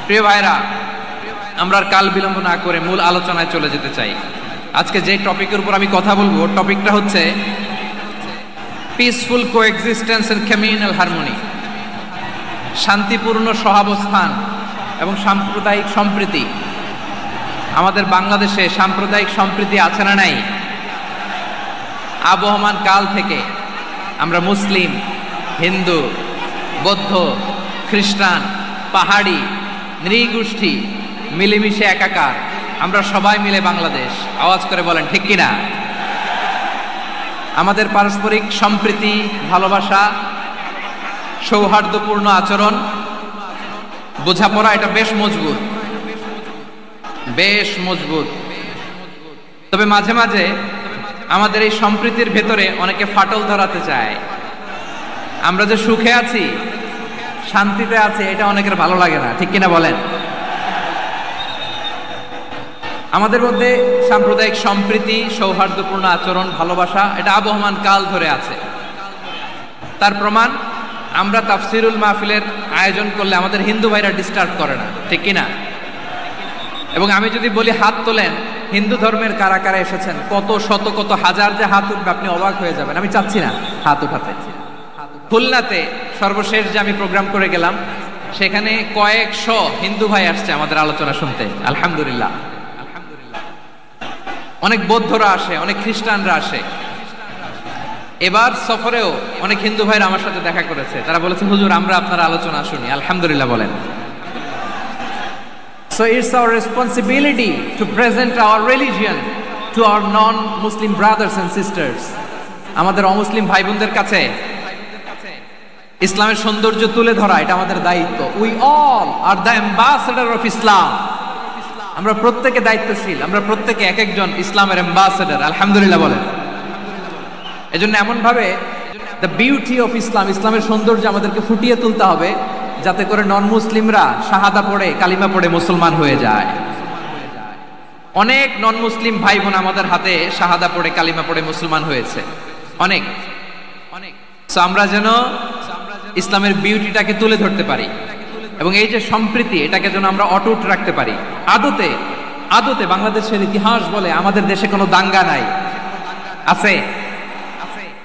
প্রিয় ভাইরা, আমরা আর কাল বিলম্ব না করে মূল আলোচনায় চলে যেতে চাই। আজকে যে টপিকের উপর আমি কথা বলবো, টপিকটা হচ্ছে peaceful coexistence and communal harmony, শান্তিপূর্ণ সহাবস্থান এবং সাম্প্রদায়িক সম্প্রীতি। আমাদের বাংলাদেশে সাম্প্রদায়িক সম্প্রীতি আছে না নাই? আবহমান কাল থেকে আমরা মুসলিম, হিন্দু, বৌদ্ধ, খ্রিস্টান, পাহাড়ি, নৃগোষ্ঠী মিলেমিশে একাকার, আমরা সবাই মিলে বাংলাদেশ। আওয়াজ করে বলেন ঠিক কিনা? আমাদের পারস্পরিক সম্প্রীতি, ভালোবাসা, সৌহার্দ্যপূর্ণ আচরণ, বোঝাপড়া, এটা বেশ মজবুত, বেশ মজবুত। তবে মাঝে মাঝে আমাদের এই সম্প্রীতির ভেতরে অনেকে ফাটল ধরাতে চায়। আমরা যে সুখে আছি, শান্তিতে আছি, এটা অনেকের ভালো লাগে না, ঠিক কিনা বলেন? আমাদের মধ্যে সাম্প্রদায়িক সম্প্রীতি, সৌহার্দ্যপূর্ণ আচরণ, ভালোবাসা, এটা আবহমান কাল ধরে আছে। তার প্রমাণ, আমরা তাফসিরুল মাহফিলের আয়োজন করলে আমাদের হিন্দু ভাইরা ডিস্টার্ব করে না, ঠিক কিনা? এবং আমি যদি বলি হাত তোলেন, হিন্দু ধর্মের কারা কারা এসেছেন, কত শত কত হাজার যে হাত উঠবে, আপনি অবাক হয়ে যাবেন। আমি চাচ্ছি না হাত উঠাতে। খুলনাতে সর্বশেষ যে আমি প্রোগ্রাম করে গেলাম, সেখানে কয়েকশো হিন্দু ভাই আসছে আমাদের আলোচনা শুনতে, আলহামদুলিল্লাহ। অনেক বৌদ্ধরা আসে, অনেক খ্রিস্টানরা আসে। এবার সফরেও অনেক হিন্দু ভাইরা আমার সাথে দেখা করেছে। তারা বলেছে, হুজুর আমরা আপনার আলোচনা শুনি, আলহামদুলিল্লাহ বলেন। So it's our responsibility to present our religion to our non-Muslim brothers and sisters. আমাদের অমুসলিম ভাই বোনদের কাছে ইসলামের সৌন্দর্য তুলে ধরা, এটা আমাদের দায়িত্ব। We all are the ambassador of Islam. আমরা প্রত্যেকে দায়িত্বশীল, আমরা প্রত্যেকে এক একজন ইসলামের অ্যাম্বাসেডর, আলহামদুলিল্লাহ বলেন। এজন্য এমন ভাবে দ্য বিউটি অফ ইসলাম, ইসলামের সৌন্দর্য আমাদেরকে ফুটিয়ে তুলতে হবে, যাতে করে নন মুসলিমরা শাহাদা পড়ে, কালিমা পড়ে মুসলমান হয়ে যায়। অনেক নন মুসলিম ভাই বোন আমাদের হাতে শাহাদা পড়ে, কালিমা পড়ে মুসলমান হয়েছে, অনেক অনেক। সো আমরা যেন ইসলামের বিউটিটাকে তুলে ধরতে পারি, এবং এই যে সম্প্রীতি, এটাকে যেন আমরা অটুট রাখতে পারি। আদতে আদতে বাংলাদেশের ইতিহাস বলে আমাদের দেশে কোনো দাঙ্গা নাই, আছে?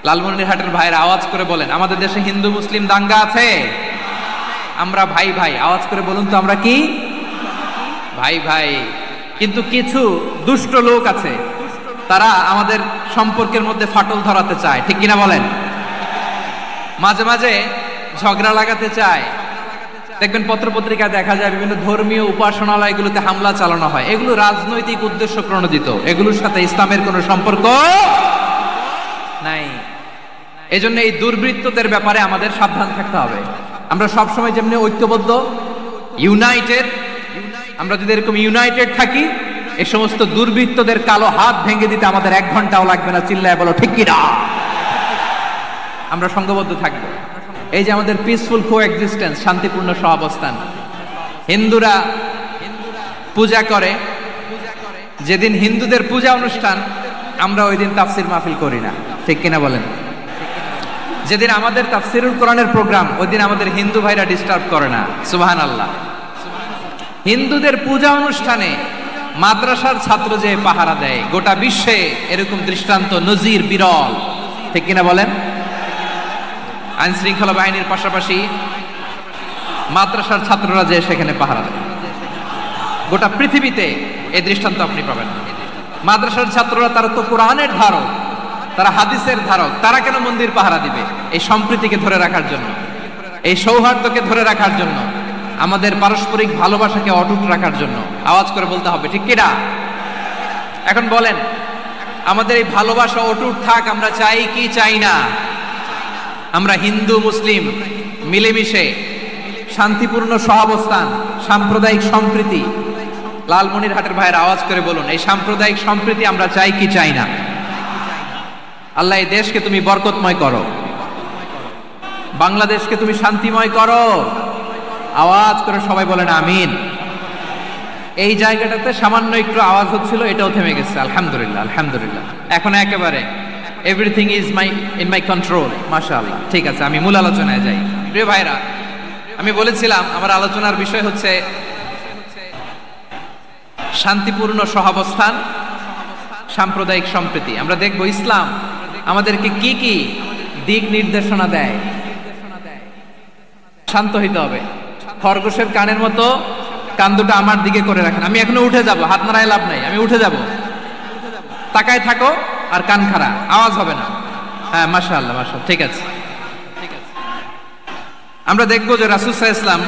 লালমনিরহাটের ভাইরা আওয়াজ করে বলেন, আমাদের দেশে হিন্দু মুসলিম দাঙ্গা আছে? আমরা ভাই ভাই, আওয়াজ করে বলুন তো, আমরা কি ভাই ভাই? কিন্তু কিছু দুষ্ট লোক আছে, তারা আমাদের সম্পর্কের মধ্যে ফাটল ধরাতে চায়, ঠিক কিনা বলেন? মাঝে মাঝে ঝগড়া লাগাতে চায়। দেখবেন পত্রপত্রিকায় দেখা যায় বিভিন্ন ধর্মীয় উপাসনালয়গুলোতে হামলা চালানো হয়। এগুলো রাজনৈতিক উদ্দেশ্য প্রণোদিত, এগুলোর সাথে ইসলামের কোনো সম্পর্ক নাই। এজন্য এই দুর্বৃত্তদের ব্যাপারে আমাদের সাবধান থাকতে হবে। আমরা সবসময় যেমনি ঐক্যবদ্ধ, ইউনাইটেড, আমরা যদি এরকম ইউনাইটেড থাকি, এই সমস্ত দুর্বৃত্তদের কালো হাত ভেঙে দিতে আমাদের 1 ঘন্টাও লাগবে না। চিল্লায় বলো ঠিক কিনা? আমরা সংঘবদ্ধ থাকবো। এই যে আমাদের পিসফুল কোএক্সিস্টেন্স, শান্তিপূর্ণ সহাবস্থান। হিন্দুরা পূজা করে, যেদিন হিন্দুদের পূজা অনুষ্ঠান, আমরা ওই দিন তাফসির মাহফিল করি না, ঠিক কিনা বলেন? যেদিন আমাদের তাফসিরুল কোরআনের প্রোগ্রাম, ওই দিন আমাদের হিন্দু ভাইরা ডিস্টার্ব করে না, সুবহানাল্লাহ। হিন্দুদের পূজা অনুষ্ঠানে মাদ্রাসার ছাত্র যে পাহারা দেয়, গোটা বিশ্বে এরকম দৃষ্টান্ত নজির বিরল, ঠিক কিনা বলেন? আইন শৃঙ্খলা বাহিনীর পাশাপাশি মাদ্রাসার ছাত্ররা যে সেখানে পাহারা দেয়, গোটা পৃথিবীতে এই দৃষ্টান্ত আপনি পাবেন। মাদ্রাসার ছাত্ররা, তারা তো কোরআনের ধারক, তারা হাদিসের ধারক, তারা কেন মন্দির পাহারা দিবে? এই সম্প্রীতিকে ধরে রাখার জন্য, এই সৌহার্দ্যকে ধরে রাখার জন্য, আমাদের পারস্পরিক ভালোবাসাকে অটুট রাখার জন্য। আওয়াজ করে বলতে হবে ঠিক কিনা? এখন বলেন, আমাদের এই ভালোবাসা অটুট থাক, আমরা চাই কি চাই না? আমরা হিন্দু মুসলিম মিলেমিশে শান্তিপূর্ণ সহাবস্থান, সাম্প্রদায়িক সম্প্রীতি, লালমনিরহাটের ভাইয়ের আওয়াজ করে বলুন, এই সাম্প্রদায়িক সম্প্রীতি আমরা চাই কি চাই না? আল্লাহ এই দেশকে তুমি বরকতময় করো, বাংলাদেশকে তুমি শান্তিময় করো। আওয়াজ করে সবাই বলেন আমিন। এই জায়গাটাতে সামান্য একটু আওয়াজ হচ্ছিল, এটাও থেমে গেছে, আলহামদুলিল্লাহ আলহামদুলিল্লাহ। এখন একেবারে everything is in my control, মাশাআল্লাহ। ঠিক আছে, আমি মূল আলোচনায় যাই। প্রিয় ভাইরা, আমি বলেছিলাম আমার আলোচনার বিষয় হচ্ছে শান্তিপূর্ণ সহাবস্থান, সাম্প্রদায়িক সম্প্রীতি। আমরা দেখব ইসলাম আমাদেরকে কি কি দিক নির্দেশনা দেয়। শান্ত হইতে হবে। খরগোশের কানের মতো কান দুটো আমার দিকে করে রাখেন। আমি এখনো উঠে যাব, হাত নাড়ায় লাভ নাই, আমি উঠে যাব। তাকায় থাকো আর কান খাড়া, আওয়াজ হবে না। হ্যাঁ, মাশাআল্লাহ মাশাআল্লাহ, ঠিক আছে। আমরা দেখবো যে রাসূল সাল্লাল্লাহু আলাইহি ওয়াসাল্লাম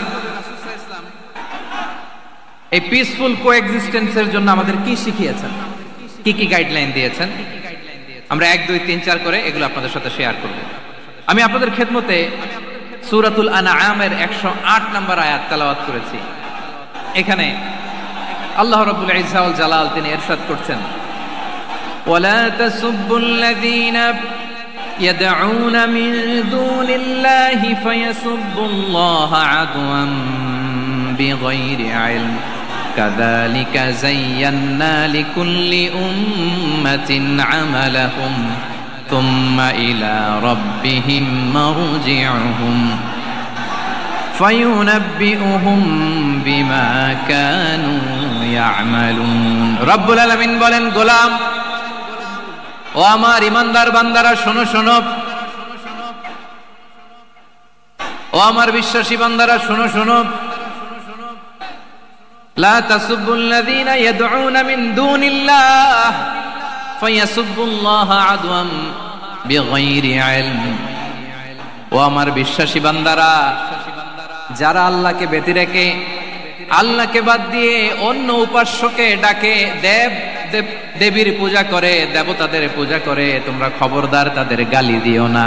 এই পিসফুল কোএক্সিস্টেন্সের জন্য আমাদের কি শিখিয়েছেন, কি কি গাইডলাইন দিয়েছেন। আমরা 1 2 3 4 করে এগুলো আপনাদের সাথে শেয়ার করব। আমি আপনাদের খেদমতে সূরাতুল আনআমের 108 নম্বর আয়াত তেলাওয়াত করেছি। এখানে আল্লাহ রাব্বুল ইজ্জা ওয়াল জালাল তিনি ইরশাদ করছেন, ওয়ালা তাসুব্বুল্লাযীনা ইয়াদউনা মিন দুনিল্লাহি ফায়াসুব্বুল্লাহা আদওয়ান বিগাইরি ইলম কাযালিকা যায়্যান্না লিকুল্লি উম্মাতিন আমালাহুম থুম্মা ইলা রাব্বিহিম মারজিউহুম ফায়ুনাব্বিউহুম বিমা কানু ইয়ামালুন। রব্বুল আলামিন বলেন, গোলাম ও আমার ইমানদার বান্দারা শোনো শোনো, ও আমার বিশ্বাসী বান্দারা শোনো শোনো, লা তাসুব্বুল্লাযীনা ইয়াদউনা মিন দুনিল্লাহ ফায়াসুব্বুল্লাহা আদওয়াম বিগাইরি ইলম। ও আমার বিশ্বাসী বান্দারা, যারা আল্লাহকে ব্যতি রেখে, আল্লাহকে বাদ দিয়ে অন্য উপাস্যকে ডাকে, দেবীর পূজা করে, দেবতাদের পূজা করে, তোমরা খবরদার তাদের গালি দিও না।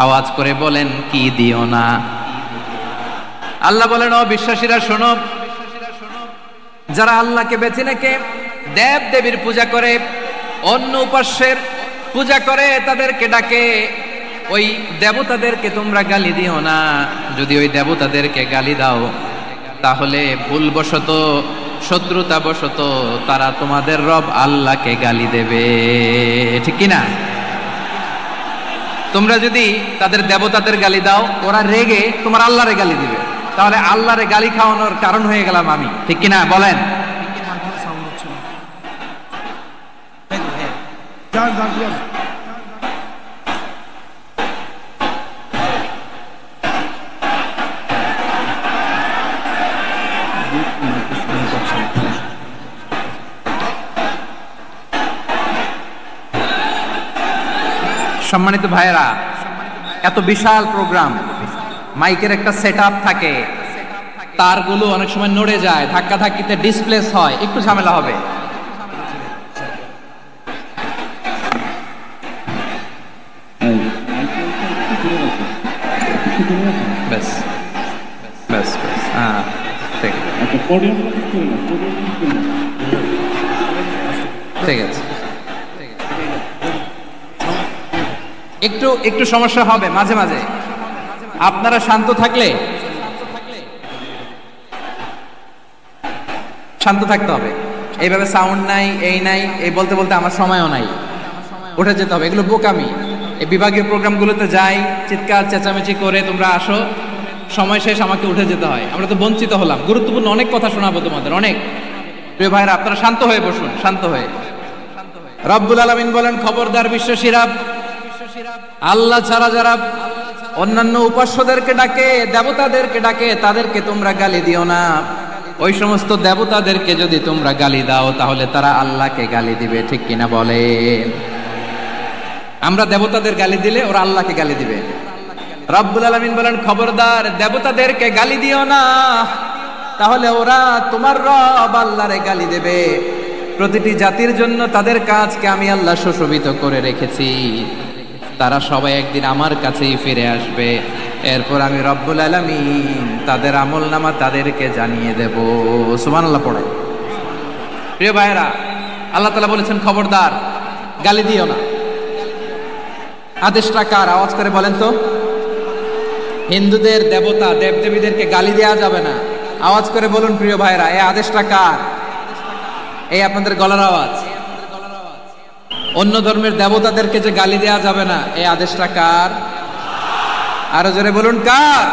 আওয়াজ করে বলেন, কি দিও না? আল্লাহ বলেন, ও বিশ্বাসীরা শোনো, যারা আল্লাহকে বেছে রেখে দেব দেবীর পূজা করে, অন্য উপাস্যের পূজা করে, তাদেরকে ডাকে, ওই দেবতাদেরকে তোমরা গালি দিও না। যদি ওই দেবতাদেরকে গালি দাও তাহলে ভুলবশত, শত্রুতাবশত তারা তোমাদের রব আল্লাহকে গালি দেবে, ঠিক কিনা? তোমরা যদি তাদের দেবতাদের গালি দাও, ওরা রেগে তোমার আল্লাহরে গালি দিবে, তাহলে আল্লাহরে গালি খাওয়ানোর কারণ হয়ে গেলাম আমি, ঠিক কিনা বলেন? সম্মানিত ভাইয়েরা, এত বিশাল প্রোগ্রাম, মাইকের একটা সেটআপ থাকে, তারগুলো অনেক সময় নড়ে যায়, ধাক্কা ধাক্কিতে ডিসপ্লেস হয়, একটু ঝামেলা হবে। ব্যাস ব্যাস ব্যাস, হ্যাঁ ঠিক আছে। একটু একটু সমস্যা হবে মাঝে মাঝে, আপনারা শান্ত থাকলে, শান্ত থাকতে হবে। এইভাবে সাউন্ড নাই, এই নাই, এই বলতে বলতে আমার সময়ও নাই, উঠে যেতে হবে, এগুলো বোকামি। এই বিভাগীয় প্রোগ্রামগুলোতে যাই, চিৎকার চেঁচামেচি করে তোমরা আসো, সময় শেষ, আমাকে উঠে যেতে হয়। আমরা তো বঞ্চিত হলাম, গুরুত্বপূর্ণ অনেক কথা শোনাবো তোমাদের, অনেক। প্রিয় ভাইরা, আপনারা শান্ত হয়ে বসুন, শান্ত হয়ে। রব্বুল আলামিন বলেন, খবরদার বিশ্বাসীরা, আল্লাহ ছাড়া যারা অন্যান্য উপাস্যদেরকে ডাকে, দেবতাদেরকে ডাকে, তাদেরকে তোমরা গালি দিও না। ওই সমস্ত দেবতাদেরকে যদি তোমরা গালি দাও তাহলে তারা আল্লাহকে গালি দিবে, ঠিক কিনা বলেন? আমরা দেবতাদের গালি দিলে ওরা আল্লাহকে গালি দিবে। রব্বুল আলামিন বলেন, খবরদার দেবতাদেরকে গালি দিও না, তাহলে ওরা তোমার রব আল্লাহরে গালি দেবে। প্রতিটি জাতির জন্য তাদের কাজকে আমি আল্লাহ সুশোভিত করে রেখেছি, তারা সবাই একদিন আমার কাছেই ফিরে আসবে। এরপর আমি রব্বুল আলামিন তাদের আমলনামা তাদেরকে জানিয়ে দেব। সুবহানাল্লাহ পড়ে। প্রিয় ভাইয়েরা, আল্লাহ তাআলা বলেছেন, খবরদার গালি দিও না। আদেশটা কার? আওয়াজ করে বলেন তো। হিন্দুদের দেবতা দেবদেবীদেরকে গালি দেওয়া যাবে না, আওয়াজ করে বলুন প্রিয় ভাইয়েরা, এই আদেশটা কার? এই আপনাদের গলার আওয়াজ। অন্য ধর্মের দেবতাদেরকে যে গালি দেওয়া যাবে না, এই আদেশটা কার? আরো জোরে বলুন, কার?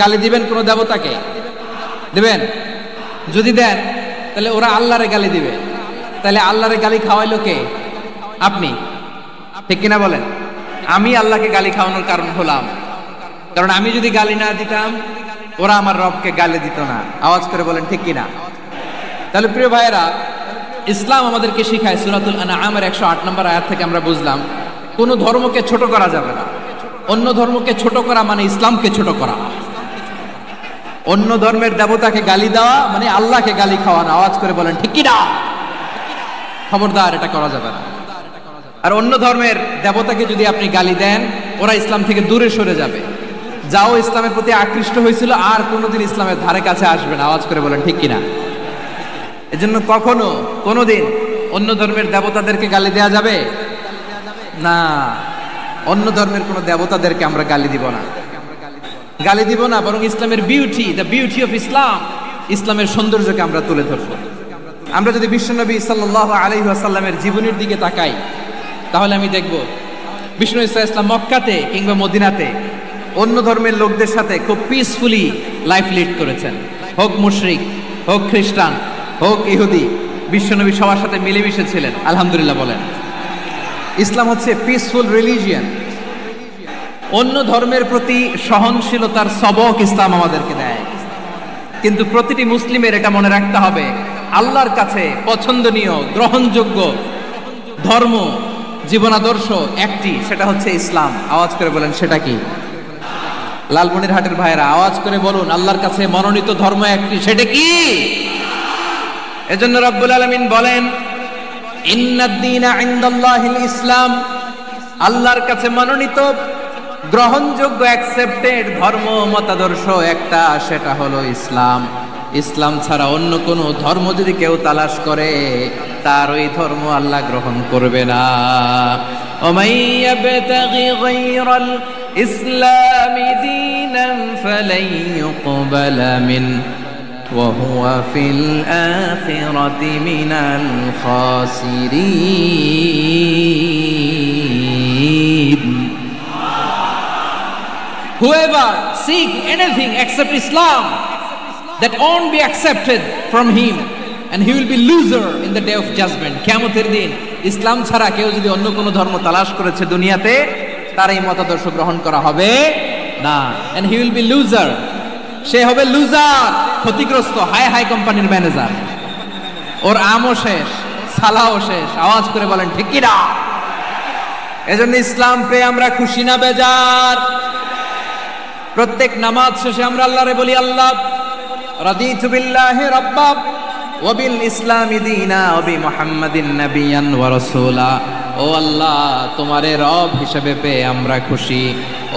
গালি দিবেন কোন দেবতাকে? দিবেন? যদি দেন তাহলে ওরা আল্লাহরে গালি দিবে, তাহলে আল্লাহরে গালি খাওয়াইলো কে? আপনি, ঠিক কিনা বলেন? আমি আল্লাহকে গালি খাওয়ানোর কারণ হলাম, কারণ আমি যদি গালি না দিতাম ওরা আমার রবকে গালি দিত না। আওয়াজ করে বলেন ঠিক কিনা? তাহলে প্রিয় ভাইয়েরা, ইসলাম আমাদেরকে শিখায়, সূরাতুল আনআমের 108 নম্বর আয়াত থেকে আমরা বুঝলাম কোন ধর্মকে ছোট করা যাবে না। অন্য ধর্মকে ছোট করা মানে ইসলামকে ছোট করা। অন্য ধর্মের দেবতাকে গালি দেওয়া মানে আল্লাহকে গালি খাওয়ানো। আওয়াজ করে বলেন ঠিক কিনা? খবরদার, এটা করা যাবে না। আর অন্য ধর্মের দেবতাকে যদি আপনি গালি দেন, ওরা ইসলাম থেকে দূরে সরে যাবে। যাও ইসলামের প্রতি আকৃষ্ট হয়েছিল আর কোনোদিন ইসলামের ধারে কাছে আসবে না। আওয়াজ করে বলেন ঠিক কিনা? এজন্য কখনো কোনোদিন অন্য ধর্মের দেবতাদেরকে গালি দেয়া যাবে না। অন্য ধর্মের কোনো দেবতাদেরকে আমরা গালি দিব না, গালি দিব না, বরং ইসলামের beauty, the beauty of Islam, ইসলামের সৌন্দর্যকে আমরা তুলে ধরব। আমরা যদি বিশ্বনবী সাল্লাল্লাহু আলাইহি ওয়াসাল্লামের জীবনের দিকে তাকাই, তাহলে আমি দেখব বিষ্ণু ইসলাম মক্কাতে কিংবা মদিনাতে অন্য ধর্মের লোকদের সাথে খুব পিসফুলি লাইফ লিড করেছেন। হোক মুশরিক, হোক খ্রিস্টান, হোক ইহুদি, বিশ্বনবী সবার সাথে মিলেমিশে ছিলেন। আলহামদুলিল্লাহ বলেন। ইসলাম হচ্ছে পিসফুল রিলিজিয়ান। অন্য ধর্মের প্রতি সহনশীলতার সবক ইসলাম আমাদেরকে দেয়। কিন্তু প্রতিটি মুসলিমের এটা মনে রাখতে হবে, আল্লাহর কাছে পছন্দনীয় গ্রহণযোগ্য ধর্ম, জীবনাদর্শ একটি, সেটা হচ্ছে ইসলাম। আওয়াজ করে বলেন সেটা কি? লালমনিরহাটের ভাইরা আওয়াজ করে বলুন, আল্লাহর কাছে মনোনীত ধর্ম একটি, সেটা কি? এজন্য রব্বুল আলামিন বলেন, ইন্নাদ-দীনা ইনদাল্লাহিল ইসলাম, আল্লাহর কাছে মনোনীত গ্রহণযোগ্য অ্যাকসেপ্টেড ধর্ম মতাদর্শ একটা, সেটা হলো ইসলাম। ইসলাম ছাড়া অন্য কোনো ধর্ম যদি কেউ তালাশ করে, তার ওই ধর্ম আল্লাহ গ্রহণ করবে না। ওমাই ইয়াবতাগি গায়রাল ইসলামি দীনান ফালাই ইউকবালা মিন ওয়া হুয়া ফিল আখিরাতি মিনাল খাসিরিন। Whoever seek anything except Islam, that won't be accepted from him, and he will be loser in the day of judgment. কিয়ামতের দিন ইসলাম ছাড়া কেউ যদি অন্য কোনো ধর্ম তালাশ করেছে দুনিয়াতে, তার এই মতাদর্শ গ্রহণ করা হবে না। and he will be loser, সে হবে লুজার, ক্ষতিগ্রস্ত। হাই হাই কোম্পানির ম্যানেজার, ওর আমও শেষ, সালাও শেষ। আওয়াজ করে বলেন ঠিক কি না? এজন্য ইসলাম পেয়ে আমরা খুশি না বেজার? প্রত্যেক নামাজ শেষে আমরা আল্লাহরে বলি, আল্লাহ রাদিতু বিল্লাহি রাব্বা ওয়া বিল ইসলামি দীনা ওয়া বি মুহাম্মাদিন নাবিয়ান ওয়া রাসূলা। ও আল্লাহ, তোমারে রব হিসেবে পেয়ে আমরা খুশি।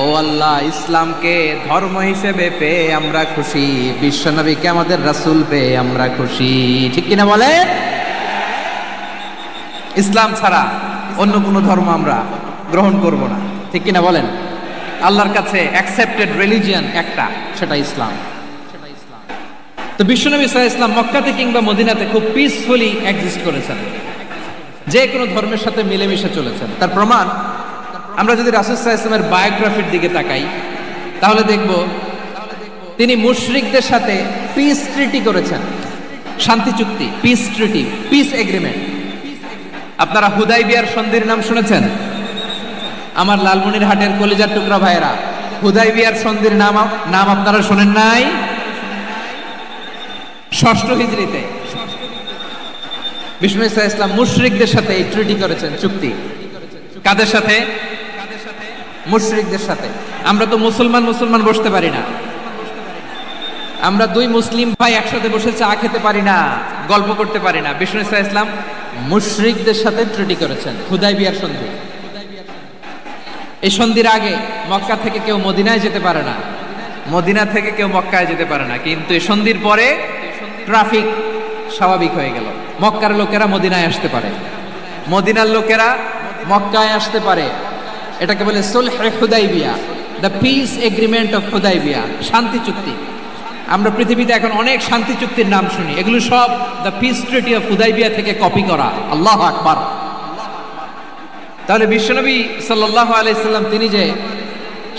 ও আল্লাহ, ইসলামকে ধর্ম হিসেবে পেয়ে আমরা খুশি। বিশ্বনবীকে আমাদের রাসূল পেয়ে আমরা খুশি। ঠিক কিনা বলে? ইসলাম ছাড়া অন্য কোনো ধর্ম আমরা গ্রহণ করব না। ঠিক কিনা বলেন? আল্লাহর কাছে অ্যাকসেপ্টেড রিলিজিয়ান একটা, সেটা ইসলাম। তো বিশ্বনবী সাল্লাল্লাহু আলাইহি ওয়াসাল্লাম মক্কাতে কিংবা মদিনাতে খুব পিসফুলি এক্সিস্ট করেছেন, যে কোনো ধর্মের সাথে মিলেমিশে চলেছেন। তার প্রমাণ আমরা যদি রাসূল সাল্লাল্লাহু আলাইহি ওয়াসাল্লামের বায়োগ্রাফির দিকে তাকাই, তাহলে দেখব তিনি মুশরিকদের সাথে পিস ট্রিটি করেছেন, শান্তি চুক্তি, পিস ট্রিটি, পিস এগ্রিমেন্ট। আপনারা হুদাইবিয়ার সন্ধির নাম শুনেছেন? আমার লালমনিরহাটের কলিজার টুকরা ভাইয়েরা, হুদাইবিয়ার সন্ধির নাম আপনারা শোনেন নাই? 6ষ্ঠ হিজরিতে বিষ্ণু ইসলাম মুশরিকদের সাথে এই ট্রিটি করেছেন, চুক্তি। কাদের সাথে? মুশরিকদের সাথে। আমরা তো মুসলমান বসতে পারি না। আমরা দুই মুসলিম ভাই একসাথে বসে চা খেতে পারি না, গল্প করতে পারি না। বিষ্ণু ইসলাম মুশরিকদের সাথে ট্রিটি করেছেন, হুদাইবিয়ার সন্ধি। এই সন্ধির আগে মক্কা থেকে কেউ মদিনায় যেতে পারে না, মদিনা থেকে কেউ মক্কায় যেতে পারে না। কিন্তু এই সন্ধির পরে ট্রাফিক স্বাভাবিক হয়ে গেল। মক্কার লোকেরা মদিনায় আসতে পারে, মদিনার লোকেরা মক্কায় আসতে পারে। এটাকে বলে সুলহে Hudaibiya, the peace agreement of Hudaibiya, শান্তি চুক্তি। আমরা পৃথিবীতে এখন অনেক শান্তি চুক্তির নাম শুনি, এগুলো সব the piece treaty of Hudaibiya থেকে কপি করা। আল্লাহু আকবার। তাহলে বিশ্বনবী সাল্লাল্লাহু আলাইহি সাল্লাম তিনি যে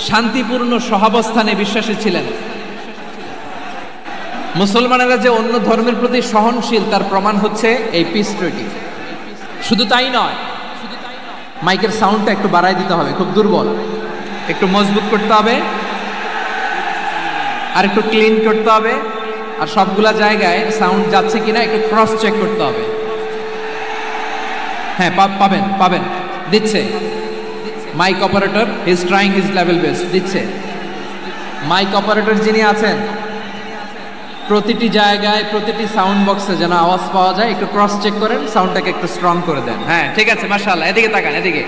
শান্তিপূর্ণ সহাবস্থানে বিশ্বাসী ছিলেন, মুসলমানেরা যে অন্য ধর্মের প্রতি সহনশীল তার প্রমাণ হচ্ছে এই পিস ট্রিটি। শুধু তাই নয়, মাইকের সাউন্ডটা একটু বাড়াই দিতে হবে, খুব দুর্বল, একটু মজবুত করতে হবে, আর একটু ক্লিন করতে হবে, আর সবগুলা জায়গায় সাউন্ড যাচ্ছে কিনা একটু ক্রস চেক করতে হবে। হ্যাঁ, পাবেন পাবেন, দিচ্ছে mike operator, he is trying his level best, দিচ্ছে। মাইক অপারেটর যিনি আছেন, প্রতিটি জায়গায় প্রতিটি সাউন্ড বক্সে যেন আওয়াজ পাওয়া যায়, একটু ক্রস চেক করেন, সাউন্ডটাকে একটু স্ট্রং করে দেন। হ্যাঁ, ঠিক আছে, মাশাআল্লাহ। এদিকে তাকান, এদিকে।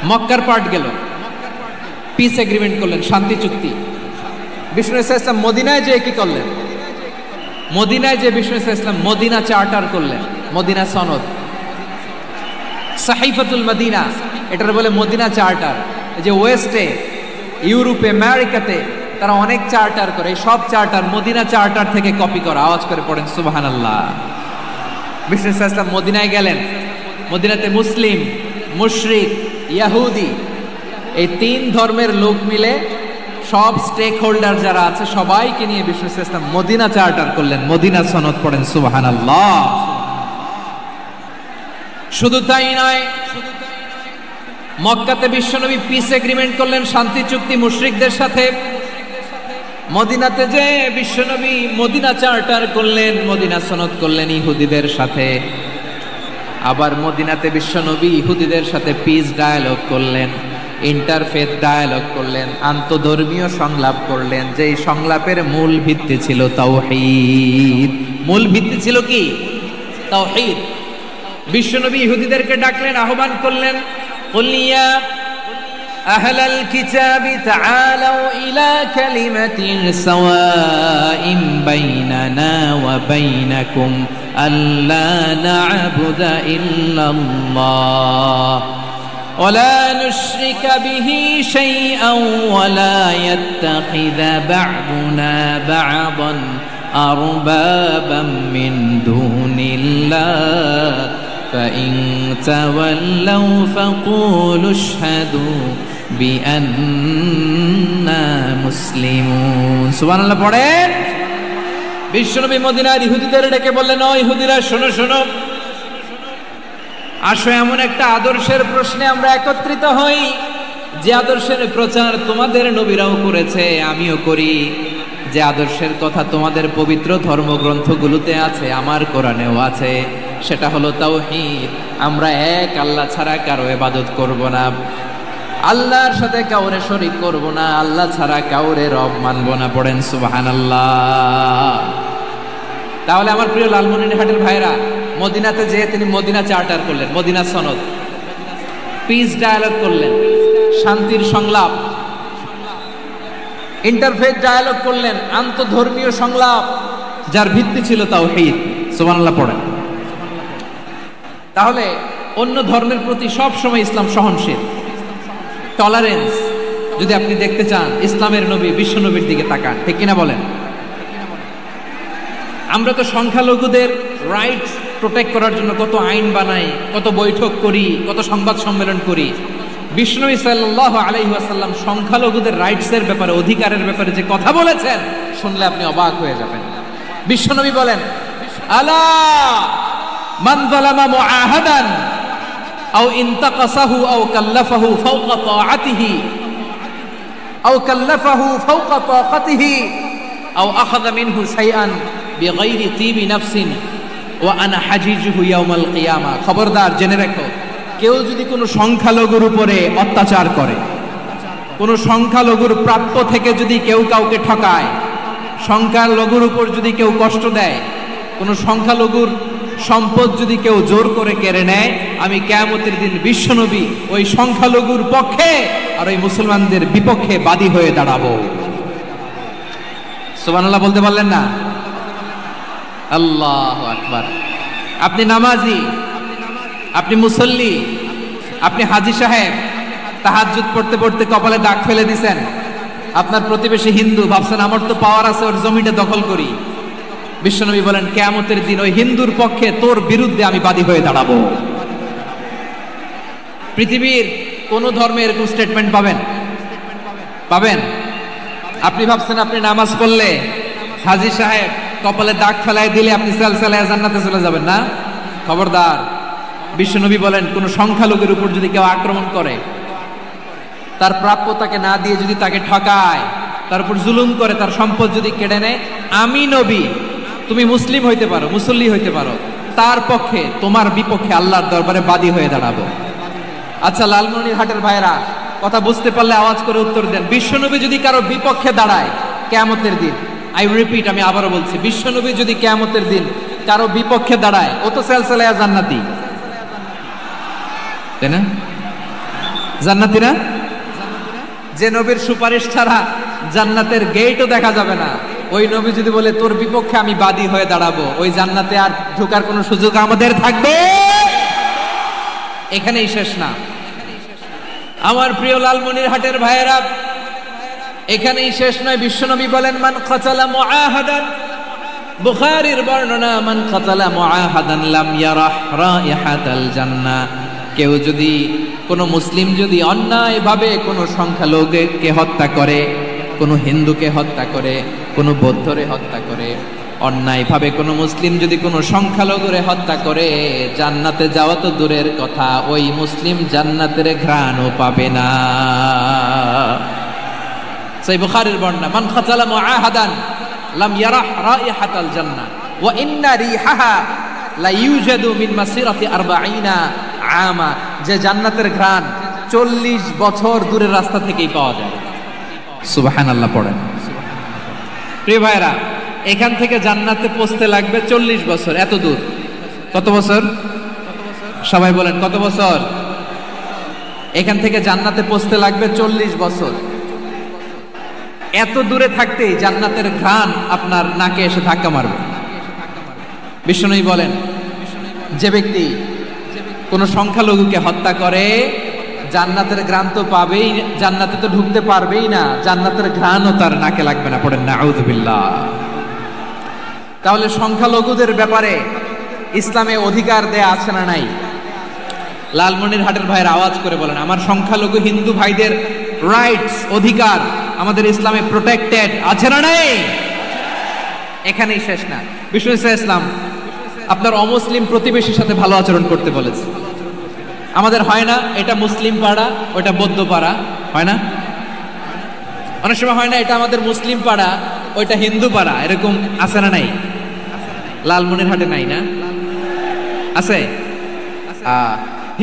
মক্কার পার্ট গেল, পিস এগ্রিমেন্ট করলেন, শান্তি চুক্তি। বিষ্ণু ইসলাম মদিনায় যে কি করলেন? মদিনায় যে বিষ্ণু ইসলাম মদিনা চার্টার করলেন, মদিনা সনদ, সাহিফাতুল মদিনা, এটার বলে মদিনা চার্টার। যে ওয়েস্টে, ইউরোপে, আমেরিকাতে তারা অনেক চার্টার করে, সব চার্টার মদিনা চার্টার থেকে কপি করা। আওয়াজ করে পড়েন সুবহানাল্লাহ। বিষ্ণু ইসলাম মদিনায় গেলেন, মদিনাতে মুসলিম, মুশরিক, ইহুদি, এই তিন ধর্মের লোক মিলে সব স্টেক হোল্ডার যারা আছে সবাইকে নিয়ে বিষ্ণু ইসলাম মদিনা চার্টার করলেন, মদিনা সনদ। পড়েন সুবহানাল্লাহ। শুধু তাই নয়, মক্কাতে বিশ্বনবী পিস এগ্রিমেন্ট করলেন, শান্তি চুক্তি মুশরিকদের সাথে। মদিনাতে যে বিশ্বনবী মদিনা চার্টার করলেন, মদিনা সনদ করলেন ইহুদিদের সাথে। আবার মদিনাতে বিশ্বনবী ইহুদিদের সাথে পিস ডায়ালগ করলেন, ইন্টারফেথ ডায়ালগ করলেন, আন্তধর্মীয় সংলাপ করলেন, যেই সংলাপের মূল ভিত্তি ছিল তাওহীদ। মূল ভিত্তি ছিল কি? তাওহীদ। বিশ্বনবী ইহুদিদেরকে ডাকলেন, আহ্বান করলেন, কুল ইয়া আহলাল কিতাবি তাআলাউ ইলা কালিমাতিন সাওয়াইন বাইনানা ওয়া বাইনাকুম আল্লা না'বুদা ইল্লাল্লাহ ولا نشرك به شيئا ولا يتخذ بعضنا بعضا أربابا من دون الله فإن تولوا فقولوا اشهدوا بأننا مسلمون سبحان الله পড়েন। বিশ্বনবী মদিনার ইহুদিদের ডেকে বললেন, ও ইহুদিরা, শোনো শোনো, আসো এমন একটা আদর্শের প্রশ্নে আমরা একত্রিত হই, যে আদর্শের প্রচার তোমাদের নবীরাও করেছে, আমিও করি, যে আদর্শের কথা তোমাদের পবিত্র ধর্মগ্রন্থগুলোতে আছে, আমার কোরআনেও আছে, সেটা হলো তাওহীদ। আমরা এক আল্লাহ ছাড়া কারো ইবাদত করব না, আল্লাহর সাথে কাউরে শরীক করব না, আল্লাহ ছাড়া কাউরে রব মানব না। পড়েন সুবহানাল্লাহ। তাহলে আমার প্রিয় লালমনিরহাটের ভাইরা, মদিনাতে যে তিনি মদিনা চার্টার করলেন, মদিনা সনদ, পিস ডায়ালগ করলেন, শান্তির সংলাপ, ইন্টারফেথ ডায়ালগ করলেন, আন্তধর্মীয় সংলাপ, যার ভিত্তি ছিল তাওহীদ। সুবহানাল্লাহ পড়েন। তাহলে অন্য ধর্মের প্রতি সব সময় ইসলাম সহনশীল, টলারেন্স। যদি আপনি দেখতে চান ইসলামের নবী বিশ্ব নবীর দিকে তাকান, ঠিক কিনা বলেন? আমরা তো সংখ্যালঘুদের রাইটস প্রোটেক্ট করার জন্য কত আইন বানাই, কত বৈঠক করি, কত সংবাদ সম্মেলন করি। বিষ্ণু সাল্লাল্লাহু আলাইহি ওয়াসাল্লাম সংখ্যালঘুদের রাইটসের ব্যাপারে, অধিকারের ব্যাপারে যে কথা বলেছেন, শুনলে আপনি অবাক হয়ে যাবেন। বিশ্বনবী বলেন, আলা মান যালামা মুআহাদান আও ইনতাকাসাহু আও কাল্লাফাহু ফাওকা তাআতিহি আও কাল্লাফাহু ফাওকা তাকাতিহি আও আখাযা মিনহু শাইআন বিগাইরি তিবি নাফসিন ওয়া আনা হাজিজুহু ইয়াউমাল কিয়ামা। খবরদার, জেনে রাখো, কেউ যদি কোনো সংখ্যালঘুর উপরে অত্যাচার করে, কোনো সংখ্যালঘুর প্রাপ্য থেকে যদি কেউ কাউকে ঠকায়, সংখ্যালঘুর উপর যদি কেউ কষ্ট দেয়, কোনো সংখ্যালঘুর সম্পদ যদি কেউ জোর করে কেড়ে নেয়, আমি কিয়ামতের দিন বিশ্বনবী ওই সংখ্যালঘুর পক্ষে আর ওই মুসলমানদের বিপক্ষে বাদী হয়ে দাঁড়াবো। সুবহানাল্লাহ বলতে পারলেন না? আল্লাহু আকবার। আপনি নামাজি, আপনি মুসল্লি, আপনি হাজী সাহেব, তাহাজ্জুদ পড়তে পড়তে কপালে দাগ ফেলে দিছেন, আপনার প্রতিবেশী হিন্দু, ভাবছেন আমার তো পাওয়ার আছে, ওর জমিটা দখল করি। বিশ্বনবী বলেন, কিয়ামতের দিন ওই হিন্দুর পক্ষে তোর বিরুদ্ধে আমি বাদী হয়ে দাঁড়াবো। পৃথিবীর কোন ধর্মে এরকম স্টেটমেন্ট পাবেন? পাবেন? আপনি ভাবছেন আপনি নামাজ পড়লে হাজী সাহেব কপালে দাগ ফেলায় দিলে আপনি সালসালায় জান্নাতে চলে যাবেন না? খবরদার। বিশ্বনবী বলেন, কোন সংখ্যালঘুর উপর যদি কেউ আক্রমণ করে, তার প্রাপ্যতাকে না দিয়ে যদি তাকে ঠকায়, তার উপর জুলুম করে, তার সম্পদ যদি কেড়ে নেয়, আমি নবী, তুমি মুসলিম হইতে পারো, মুসল্লি হইতে পারো, তার পক্ষে তোমার বিপক্ষে আল্লাহর দরবারে বাদী হয়ে দাঁড়াবো। আচ্ছা লালমনিরহাটের ভাইরা, কথা বুঝতে পারলে আওয়াজ করে উত্তর দেন। বিশ্বনবী যদি কারো বিপক্ষে দাঁড়ায় কিয়ামতের দিন, আই রিপিট, আমি আবারও বলছি, বিশ্বনবী যদি কিয়ামতের দিন কারো বিপক্ষে দাঁড়ায়, ও তো সালসালায়া জান্নাতি, তাই না? জান্নাতি না? যে নবীর সুপারিশ ছাড়া জান্নাতের গেটও দেখা যাবে না, ওই নবী যদি বলে তোর বিপক্ষে আমি বাদী হয়ে দাঁড়াবো, ওই জান্নাতে আর ঢোকার কোনো সুযোগ আমাদের থাকবে? এখানেই শেষ না আমার প্রিয় লালমনিরহাটের ভাইয়েরা, এখানেই শেষ নয়। বিশ্বনবী বলেন, মান কাতালা মুআহাদান, বুখারীর বর্ণনা, মান কাতালা মুআহাদান লাম ইয়ারাহ রাইহাতাল জান্নাহ। কেউ যদি, কোন মুসলিম যদি অন্যায়ভাবে কোন সংখ্যালঘুকে হত্যা করে, কোন হিন্দুকে হত্যা করে, কোন বৌদ্ধরে হত্যা করে, অন্যায়ভাবে কোন মুসলিম যদি কোন সংখ্যালঘুরে হত্যা করে, জান্নাতে যাওয়া তো দূরের কথা, ওই মুসলিম জান্নাতের ঘ্রাণও পাবে না। সেই বুখারীর বর্ণনা, মান কাতালা মুআহাদান লাম ইয়ারাহ রাইহাতাল জান্নাহ ওয়া ইন্না রিহাহা লা ইউজাদু মিন মাসিরাতি 40 আমা। যে জান্নাতের ঘ্রাণ 40 বছর দূরের রাস্তা থেকেই পাওয়া যায়। সুবহানাল্লাহ পড়েন। প্রিয় ভাইরা, এখান থেকে জান্নাতে পৌঁছতে লাগবে 40 বছর। এত দূর, কত বছর? সবাই বলেন কত বছর? এখান থেকে জান্নাতে পৌঁছতে লাগবে 40 বছর। এত দূরে থাকতেই জান্নাতের ঘ্রাণ আপনার নাকে এসে ধাক্কা মারবে। বিশ্বনবী বলেন, যে ব্যক্তি কোন সংখ্যালঘুকে হত্যা করে, জান্নাতের ঘ্রাণ তো পাবেই, জান্নাতে তো ঢুকতে পারবেই না, জান্নাতের ঘ্রাণও তার নাকে লাগবে না। পড়েন নাউযু বিল্লাহ। তাহলে সংখ্যালঘুদের ব্যাপারে ইসলামে অধিকার দেয়া আছে না নাই? লালমনিরহাটের ভাইয়ের আওয়াজ করে বলেন, আমার সংখ্যালঘু হিন্দু ভাইদের রাইটস, অধিকার আমাদের ইসলামে প্রোটেক্টেড আছে না নাই? এখানেই শেষ না। বিষ্ণু ইসলাম আপনার অমুসলিম প্রতিবেশীর সাথে ভালো আচরণ করতে বলেছে। আমাদের হয় না, এটা মুসলিম পাড়া, ওটা বৌদ্ধ পাড়া, হয় না? অনেক সময় হয় না, এটা আমাদের মুসলিম পাড়া, ওইটা হিন্দু পাড়া, এরকম আছে না নাই? লালমনিরহাটে নাই না? আছে?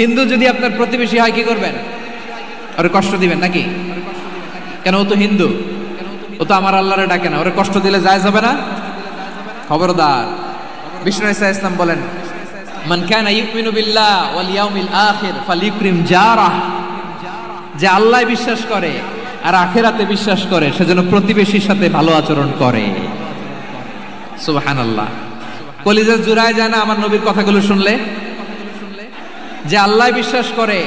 হিন্দু যদি আপনার প্রতিবেশী হয়, কি করবেন? ওরে কষ্ট দিবেন নাকি? কেন? ও তো হিন্দু, ও তো আমার আল্লাহরে ডাকে না, ওরে কষ্ট দিলে যায় যাবে না? খবরদার। বিষ্ণু ইসলাম বলেন, মান কানা ইউমিনু বিল্লাহ ওয়াল ইয়াউমিল আখির ফালিউকরিম জারাহ। যে আল্লাহ বিশ্বাস করে আর আখিরাতে বিশ্বাস করে, সেজন্য প্রতিবেশীর সাথে ভালো আচরণ করে। সুবহানাল্লাহ। কলিজা জুড়ায় যায় না আমার নবীর কথাগুলো শুনলে? যে আল্লাহ বিশ্বাস করে,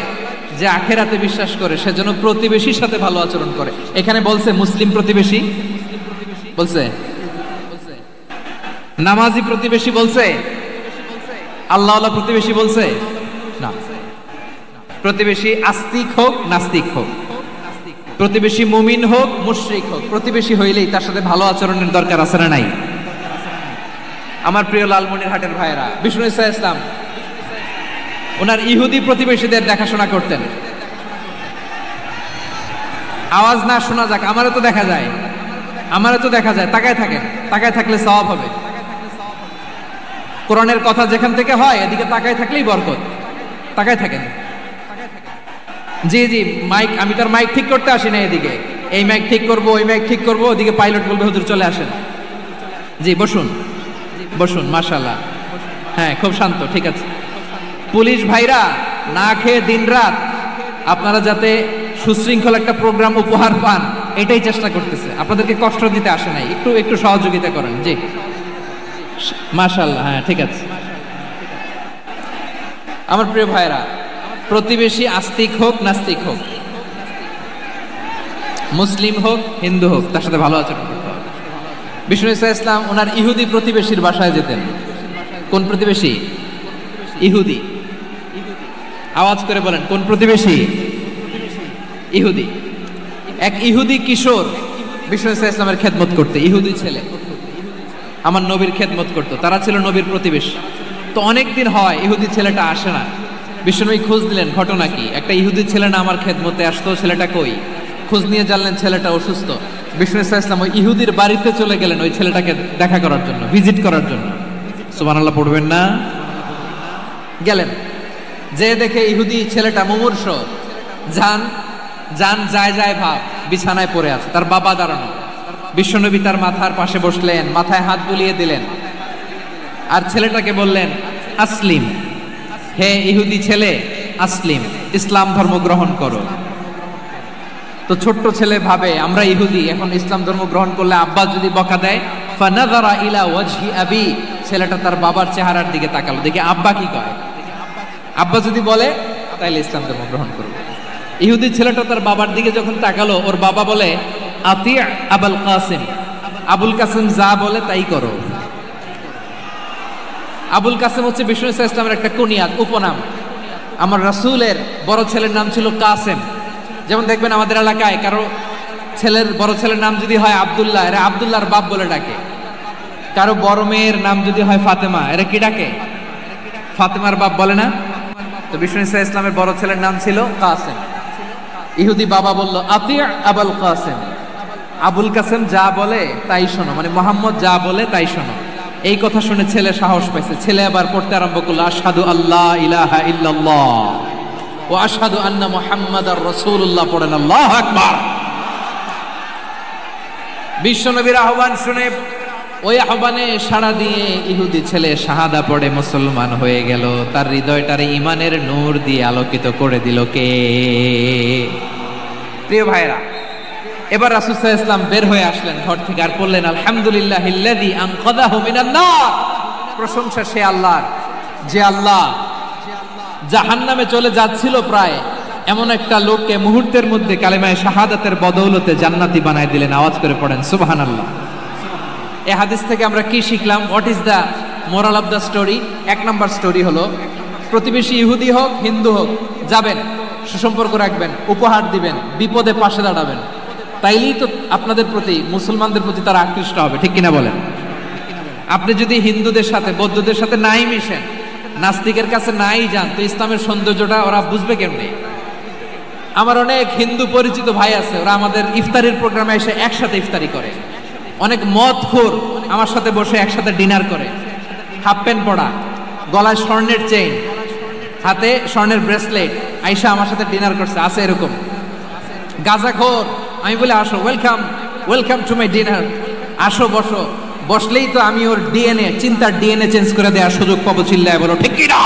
যে আখিরাতে বিশ্বাস করে, সেজন্য প্রতিবেশীর সাথে ভালো আচরণ করে। এখানে বলছে মুসলিম প্রতিবেশী, বলছে নামাজি প্রতিবেশী, বলছে আল্লাহওয়ালা প্রতিবেশী, বলছে না। প্রতিবেশী আস্তিক হোক নাস্তিক হোক, প্রতিবেশী মুমিন হোক মুশরিক হোক, প্রতিবেশী হইলেই তার সাথে ভালো আচরণের দরকার আছে না নাই? আমার প্রিয় লালমনিরহাটের ভাইয়েরা, বিষ্ণু ইসলাম ওনার ইহুদি প্রতিবেশীদের দেখাশোনা করতেন। আওয়াজ না শোনা যাক, আমারও তো দেখা যায়, আমারও তো দেখা যায়। তাকায় থাকেন, তাকায় থাকলে সওয়াব হবে। কোরআনের কথা যেখান থেকে হয়, এদিকে তাকায় থাকলেই বরকত। তাকায় থাকেন। জি জি, মাইক, আমি তার মাইক ঠিক করতে আসি না এদিকে, এই মাইক ঠিক করব, ওই মাইক ঠিক করব, ওদিকে পাইলট বলবে হুজুর চলে আসেন। জি বসুন, বসুন, মাশাআল্লাহ। হ্যাঁ, খুব শান্ত, ঠিক আছে। পুলিশ ভাইরা না খেয়ে দিনরাত আপনারা যাতে সুশৃঙ্খল একটা প্রোগ্রাম উপহার পান, এটাই চেষ্টা করতেছে। আপনাদেরকে কষ্ট দিতে আসে নাই, একটু একটু সহযোগিতা করেন। জি মাশাআল্লাহ। হ্যাঁ, ঠিক আছে। আমার প্রিয় ভাইরা, প্রতিবেশী আস্তিক হোক নাস্তিক হোক, মুসলিম হোক হিন্দু হোক, তার সাথে ভালো আচরণ করতে হবে। বিষ্ণু ইসলাম ওনার ইহুদি প্রতিবেশীর বাসায় যেতেন। কোন প্রতিবেশী? ইহুদি। আওয়াজ করে বলেন, কোন প্রতিবেশী? ইহুদি। এক ইহুদি কিশোর বিষ্ণু ইসলামের খেদমত করতে, ইহুদি ছেলে আমার নবীর খেদমত করতো, তারা ছিল নবীর প্রতিবেশী। তো অনেকদিন হয় ইহুদি ছেলেটা আসে না, বিষ্ণুনবী খোঁজ দিলেন ঘটনা কি, একটা ইহুদি ছেলে না আমার খেদমতে আসতো, ছেলেটা কই? খোঁজ নিয়ে জানলেন ছেলেটা অসুস্থ। বিষ্ণু ইসলাম ওই ইহুদির বাড়িতে চলে গেলেন ওই ছেলেটাকে দেখা করার জন্য, ভিজিট করার জন্য। সুবহানাল্লাহ পড়বেন না? গেলেন, যে দেখে ইহুদি ছেলেটা মুমূর্ষ, যান যান যায় যায় ভাব, বিছানায় পড়ে আছে, তার বাবা দাঁড়ানো। বিশ্বনবী তার মাথার পাশে বসলেন, মাথায় হাত বুলিয়ে দিলেন, আর ছেলেটাকে বললেন আসলিম, হে ইহুদি ছেলে আসলিম, ইসলাম ধর্ম গ্রহণ করো। তো ছোট্ট ছেলে ভাবে আমরা ইহুদি, এখন ইসলাম ধর্ম গ্রহণ করলে আব্বা যদি বকা দেয়, ফানাযারা ইলা ওয়াজহি আবি, ছেলেটা তার বাবার চেহারার দিকে তাকালো, দেখে আব্বা কি কয়, আব্বা যদি বলে তাইলে ইসলাম ধর্ম গ্রহণ করবে। ইহুদি ছেলেটা তার বাবার দিকে যখন তাকালো, ওর বাবা বলে আতি আবুল কাসিম, আবুল কাসিম যা বলে তাই করো। আবুল কাসিম হচ্ছে বিষ্ণু ইসলামের একটা কুনিয়াত, উপনাম। আমার রাসূলের বড় ছেলের নাম ছিল কাসেম। যেমন দেখবেন আমাদের এলাকায় কারো ছেলের বড় ছেলের নাম যদি হয় আব্দুল্লাহ, এরা আব্দুল্লাহর বাপ বলে ডাকে। কারো বড় মেয়ের নাম যদি হয় ফাতেমা, এরা কি ডাকে? ফাতেমার বাপ বলে না? তো বিষ্ণু ইসলামের বড় ছেলের নাম ছিল কাসেম। ইহুদি বাবা বলল আতি আবুল কাসেম, আবুল কাসেম যা বলে তাই শোনো, মানে মোহাম্মদ যা বলে তাই শোনো। এই কথা শুনে ছেলে সাহস পাইছে, ছেলে আবার পড়তে আরম্ভ করলো আশহাদু আল্লাহ ইলাহা ইল্লাল্লাহ ওয়া আশহাদু আন্না মুহাম্মাদার রাসূলুল্লাহ, পড়েন আল্লাহু আকবার। বিশ্বনবীর আহ্বান শুনে ওই আহ্বানে সাড়া দিয়ে ইহুদি ছেলে শাহাদা পড়ে মুসলমান হয়ে গেল। তার হৃদয়টারে ইমানের নূর দিয়ে আলোকিত করে দিল কে? প্রিয় ভাইরা, এবার রাসূল সাল্লাল্লাহু আলাইহি ওয়াসাল্লাম বের হয়ে আসলেন ঘর থেকে, আর বললেন আলহামদুলিল্লাহিল্লাযী আনকাযাহু মিনান নার, প্রশংসা সে আল্লাহর যে আল্লাহ জাহান্নামে চলে যাচ্ছিল প্রায় এমন একটা লোককে মুহূর্তের মধ্যে কালেমায়ে শাহাদাতের বদৌলতে জান্নাতি বানায় দিলেন। আওয়াজ করে পড়েন সুবহানাল্লাহ। এই হাদিস থেকে আমরা কি শিখলাম? What is the moral of the story? এক নাম্বার স্টোরি হলো, প্রতিবেশী ইহুদি হোক হিন্দু হোক, যাবেন, সুসম্পর্ক রাখবেন, উপহার দিবেন, বিপদে পাশে দাঁড়াবেন, তাইলেই তো আপনাদের প্রতি, মুসলমানদের প্রতি তারা আকৃষ্ট হবে, ঠিক কিনা বলেন? আপনি যদি হিন্দুদের সাথে বৌদ্ধদের সাথে নাই মিশেন, নাস্তিকের কাছে নাই যান, তো ইসলামের সৌন্দর্যটা ওরা বুঝবে কেমনে? আমার অনেক হিন্দু পরিচিত ভাই আছে, ওরা আমাদের ইফতারির প্রোগ্রামে এসে একসাথে ইফতারি করে। অনেক মদখোর আমার সাথে বসে একসাথে ডিনার করে, হাফ প্যান্ট পরা, গলায় স্বর্ণের চেইন, হাতে স্বর্ণের ব্রেসলেট, আইসা আমার সাথে ডিনার করছে, আছে এরকম। গাঁজাখোর, আমি বলে আসো, welcome welcome to my dinner, আসো বসো, বসলেই তো আমি ওর ডিএনএ, চিন্তার ডিএনএ চেঞ্জ করে দেওয়ার সুযোগ পাবো। চিল্লায় বলো ঠিক কি না?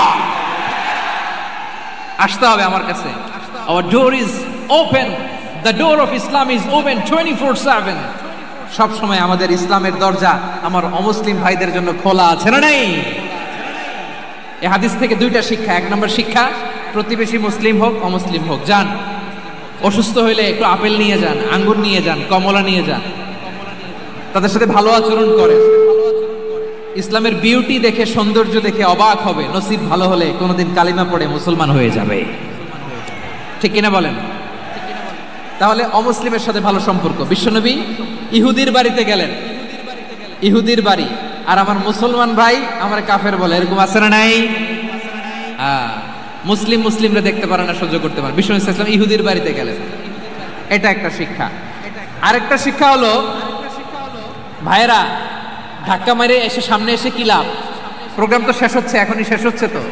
আসতে হবে আমার কাছে। Our door is open, the door of Islam is open 24/7। সব সময় আমাদের ইসলামের দরজা আমার অমুসলিম ভাইদের জন্য খোলা আছে না নেই? এই হাদিস থেকে দুইটা শিক্ষা। এক নম্বর শিক্ষা, প্রতিবেশী মুসলিম হোক অমুসলিম হোক, যান, অসুস্থ হইলে একটু আপেল নিয়ে যান, আঙ্গুর নিয়ে যান, কমলা নিয়ে যান, তাদের সাথে ভালো আচরণ করেন। ইসলামের বিউটি দেখে, সৌন্দর্য দেখে অবাক হবে, নসিব ভালো হলে কোনোদিন কালিমা পড়ে মুসলমান হয়ে যাবে, ঠিক কিনা বলেন? তাহলে অমুসলিমের সাথে ভালো সম্পর্ক। বিশ্বনবী ইহুদির বাড়িতে গেলেন, ইহুদির বাড়ি, আর আমার মুসলমান ভাই আমার কাফের বলে, এরকম আছে না নাই? মুসলিম মুসলিমরা দেখতে পারে না, সহ্য করতে পারে। বিশ্বনবী সাল্লাল্লাহু আলাইহি ওয়াসাল্লাম ইহুদির বাড়িতে গেলেন, এটা একটা শিক্ষা। আরেকটা শিক্ষা হলো, ভাইরা ধাক্কা মারে এসে সামনে এসে কি লাভ? প্রোগ্রাম তো শেষ হচ্ছে, এখনই শেষ হচ্ছে। তো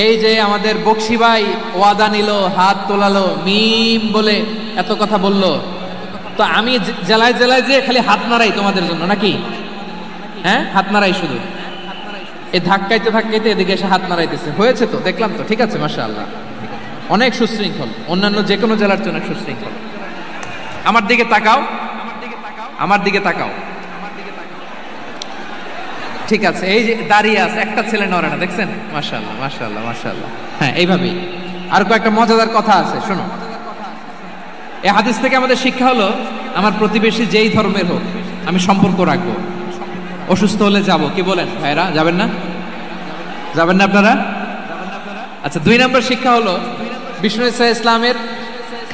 এই যে আমাদের বকশি ভাই ওয়াদা নিল, হাত তোলালো, মিম বলে এত কথা বললো, তো আমি জেলায় জেলায় যে খালি হাত নাড়াই তোমাদের জন্য নাকি? হ্যাঁ, হাত নাড়াই শুধু। এই ধাক্কাইতে ধাক্কাইতে এদিকে এসে হাত নাড়াইতেছে, হয়েছে তো, দেখলাম তো, ঠিক আছে, মাশাআল্লাহ, অনেক সুশৃঙ্খল, অন্যান্য যে কোনো জেলার জন্য সুশৃঙ্খল। আমার দিকে তাকাও, আমার দিকে তাকাও, ঠিক আছে। এই যে দাঁড়িয়ে আছে, একটা ছেলে নড়ে না, দেখছেন? মাশাআল্লাহ মাশাআল্লাহ মাশাআল্লাহ। হ্যাঁ, এইভাবেই। আর কয়েকটা মজাদার কথা আছে, শোনো। এই হাদিস থেকে আমাদের শিক্ষা হলো, আমার প্রতিবেশী যেই ধর্মের হোক আমি সম্পর্ক রাখবো। অসুস্থ হলে যাব, কি বলেন ভাইরা? যাবেন না? যাবেন না আপনারা? আচ্ছা, 2 নম্বর শিক্ষা হলো, বিষ্ণু ইসলামের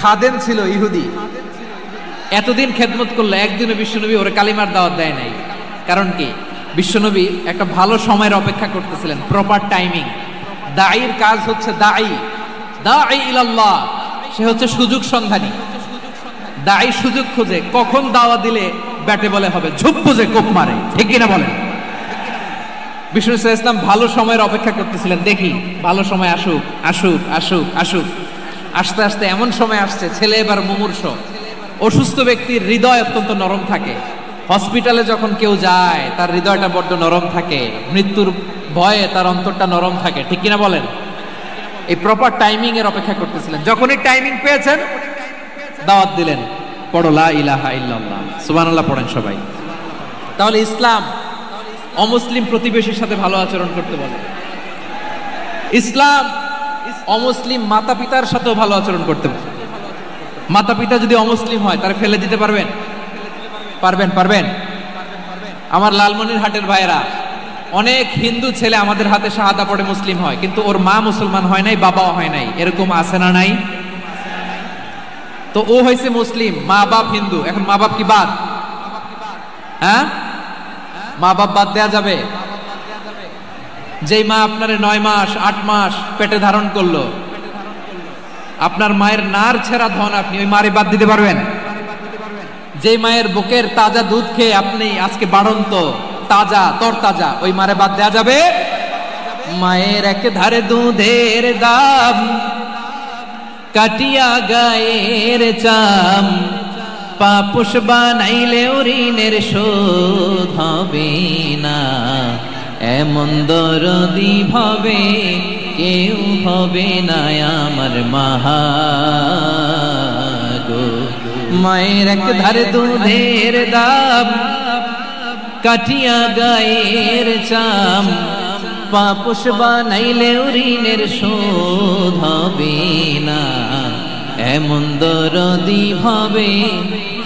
খাদেম ছিল ইহুদি, এতদিন খেদমত করলো, একদিনও বিশ্বনবী ওরে কালিমার দাওয়াত দেয় নাই। কারণ কি? বিশ্বনবী একটা ভালো সময়ের অপেক্ষা করতেছিলেন, প্রপার টাইমিং। দাঈর কাজ হচ্ছে দাঈ ইলাল্লাহ, সে হচ্ছে সুযোগ সন্ধানী। দাঈ সুযোগ খোঁজে, কখন দাওয়াত দিলে ব্যাটে বলে হবে, ঝুপ বুঝে কোপ মারে, ঠিক কিনা বলেন? বিষ্ণু ইসলাম ভালো সময়ের অপেক্ষা করতেছিলেন, দেখি ভালো সময় আসুক আসুক আসুক আসুক। আস্তে আস্তে এমন সময় আসছে, ছেলে এবার মুমূর্ষ। অসুস্থ ব্যক্তির হৃদয় অত্যন্ত নরম থাকে। হসপিটালে যখন কেউ যায় তার হৃদয়টা বড্ড নরম থাকে, মৃত্যুর ভয়ে তার অন্তরটা নরম থাকে, ঠিক কিনা বলেন? এই প্রপার টাইমিং এর অপেক্ষা করতেছিলেন। যখনই টাইমিং পেয়েছেন দাওয়াত দিলেন, পড়ো লা ইলাহা ইল্লাল্লাহ, সুবহানাল্লাহ পড়েন সবাই। তাহলে ইসলাম অমুসলিম প্রতিবেশীর সাথে ভালো আচরণ করতে বলে। ইসলাম অমুসলিম মাতা পিতার সাথেও ভালো আচরণ করতে বলে। মাতা পিতা যদি অমুসলিম হয় তারা ফেলে দিতে পারবেন? পারবেন? আমার লালমনিরহাটের ভাইয়েরা, অনেক হিন্দু ছেলে আমাদের হাতে শাহাদা পড়ে মুসলিম হয়, কিন্তু ওর মা মুসলমান হয় নাই, বাবাও হয় নাই। এরকম আছে না নাই? তো ও হয়েছে মুসলিম, মা বাপ হিন্দু, এখন মা বাপ কি বাদ? হ্যাঁ, মা বাপ বাদ দেয়া যাবে? যেই মা আপনারে 9 মাস 8 মাস পেটে ধারণ করলো, আপনার মায়ের নার ছেঁড়া ধন, আপনি ওই মারে বাদ দিতে পারবেন? যে মায়ের বুকের তাজা দুধ খেয়ে আপনি আজকে বাড়ন্ত তাজা তরতাজা, ওই মারে বাদ দেয়া যাবে? মায়ের এক ধারে দুধের দাম, কাটিয়া গায়ের চাম, পাপুষ বানাইলে ঋণের শোধ হবে না। এমন দরদি ভাবে কেউ হবে না আমার মাহা গো। মায়ের এক ধারে দুধের দাম, কাটিয়া গায়ের চাম, পাপুষ বানাইলে ঋণের শোধ হবে না। এমন দরদি ভাবে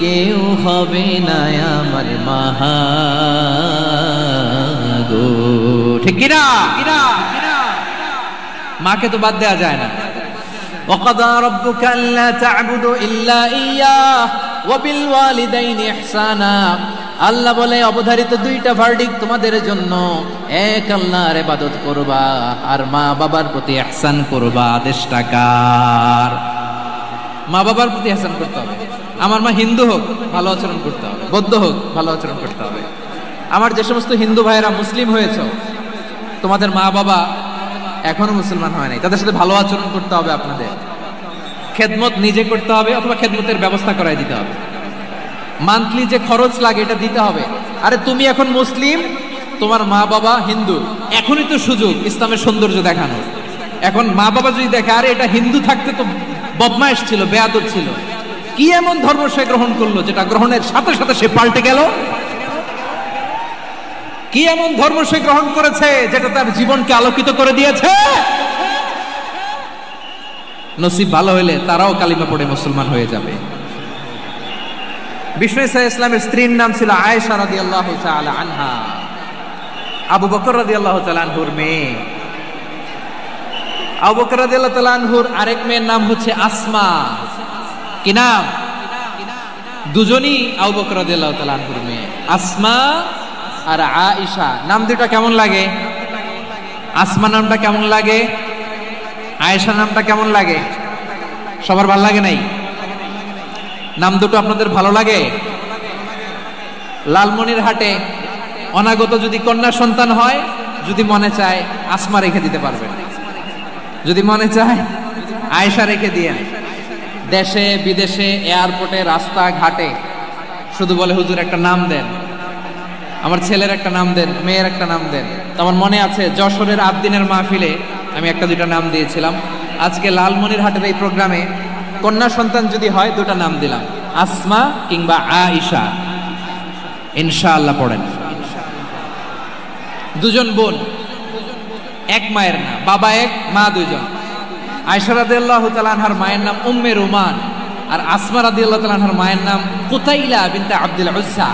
কেউ হবে না আমার মাহা গো, ঠিক কিনা? মাকে তো বাদ দেওয়া যায় না। وَقَضَى رَبُّكَ أَلَّا تَعْبُدُوا إِلَّا إِيَّاهُ وَبِالْوَالِدَيْنِ إِحْسَانًا। আল্লাহ বলে অবধারিত দুইটা ভার্ডিক তোমাদের জন্য, এক আল্লাহর ইবাদত করবা আর মা বাবার প্রতি ইহসান করবা। আদেশটা কার? মা বাবার প্রতি ইহসান করতে হবে। আমার মা হিন্দু হোক ভালো আচরণ করতে হবে, বৌদ্ধ হোক ভালো আচরণ করতে হবে। আমার যে সমস্ত হিন্দু ভাইয়েরা মুসলিম হয়েছে, তোমাদের মা বাবা এখনো মুসলমান হয় নাই, তাদের সাথে ভালো আচরণ করতে হবে। আপনাদের খেদমত নিজে করতে হবে অথবা খেদমতের ব্যবস্থা করাই দিতে হবে। মান্থলি যে খরচ লাগে এটা দিতে হবে। আরে তুমি এখন মুসলিম, তোমার মা বাবা হিন্দু, এখনই তো সুযোগ ইসলামের সৌন্দর্য দেখানো। এখন মা বাবা যদি দেখে আরে এটা হিন্দু থাকতে তো বদমাইশ ছিল, বেয়াদব ছিল, কি এমন ধর্ম সে গ্রহণ করলো যেটা গ্রহণের সাথে সাথে সে পাল্টে গেল? কি এমন ধর্ম সে গ্রহণ করেছে যেটা তার জীবনকে আলোকিত করে দিয়েছে? নসিব ভালো হইলে তারাও কালিমা পড়ে মুসলমান হয়ে যাবে। বিষ্ণু ইসলামের স্ত্রীর নাম ছিল আয়েশা রাদিয়াল্লাহু তাআলা আনহা, আবু বকর রাদিয়াল্লাহু তাআলা আনহুর মেয়ে। আবু বকর রাদিয়াল্লাহু তাআলা আনহুর আরেক মেয়ের নাম হচ্ছে আসমা। কি নাম? দুজনই আবু বকর রাদিয়াল্লাহু তাআলা আনহুর মেয়ে, আসমা আর আয়েশা। নাম দুটো কেমন লাগে? আসমা নামটা কেমন লাগে? আয়েশা নামটা কেমন লাগে? সবার ভালো লাগে নাই? নাম দুটো আপনাদের ভালো লাগে? লালমনিরহাটে অনাগত যদি কন্যা সন্তান হয়, যদি মনে চায় আসমা রেখে দিতে পারবেন, যদি মনে চায় আয়েশা রেখে দিয়েন। দেশে বিদেশে এয়ারপোর্টে রাস্তা ঘাটে শুধু বলে হুজুর একটা নাম দেন, আমার ছেলের একটা নাম দেন, মেয়ের একটা নাম দেন। তো আমার মনে আছে যশোরের আবদিনের মাহফিলে আমি একটা দুইটা নাম দিয়েছিলাম। আজকে লালমনিরহাটের এই প্রোগ্রামে কন্যা সন্তান যদি হয় দুটা নাম দিলাম, আসমা কিংবা আয়েশা। ইনশাআল্লাহ পড়েন। দুজন বোন, এক মায়ের নাম, বাবা এক মা দুইজন। আয়েশা রাদিয়াল্লাহু তাআলা আনহার মায়ের নাম উম্মে রুমান, আর আসমা রাদিয়াল্লাহু তাআলা আনহার মায়ের নাম কুতাইলা বিনতে আব্দুল উজ্জা।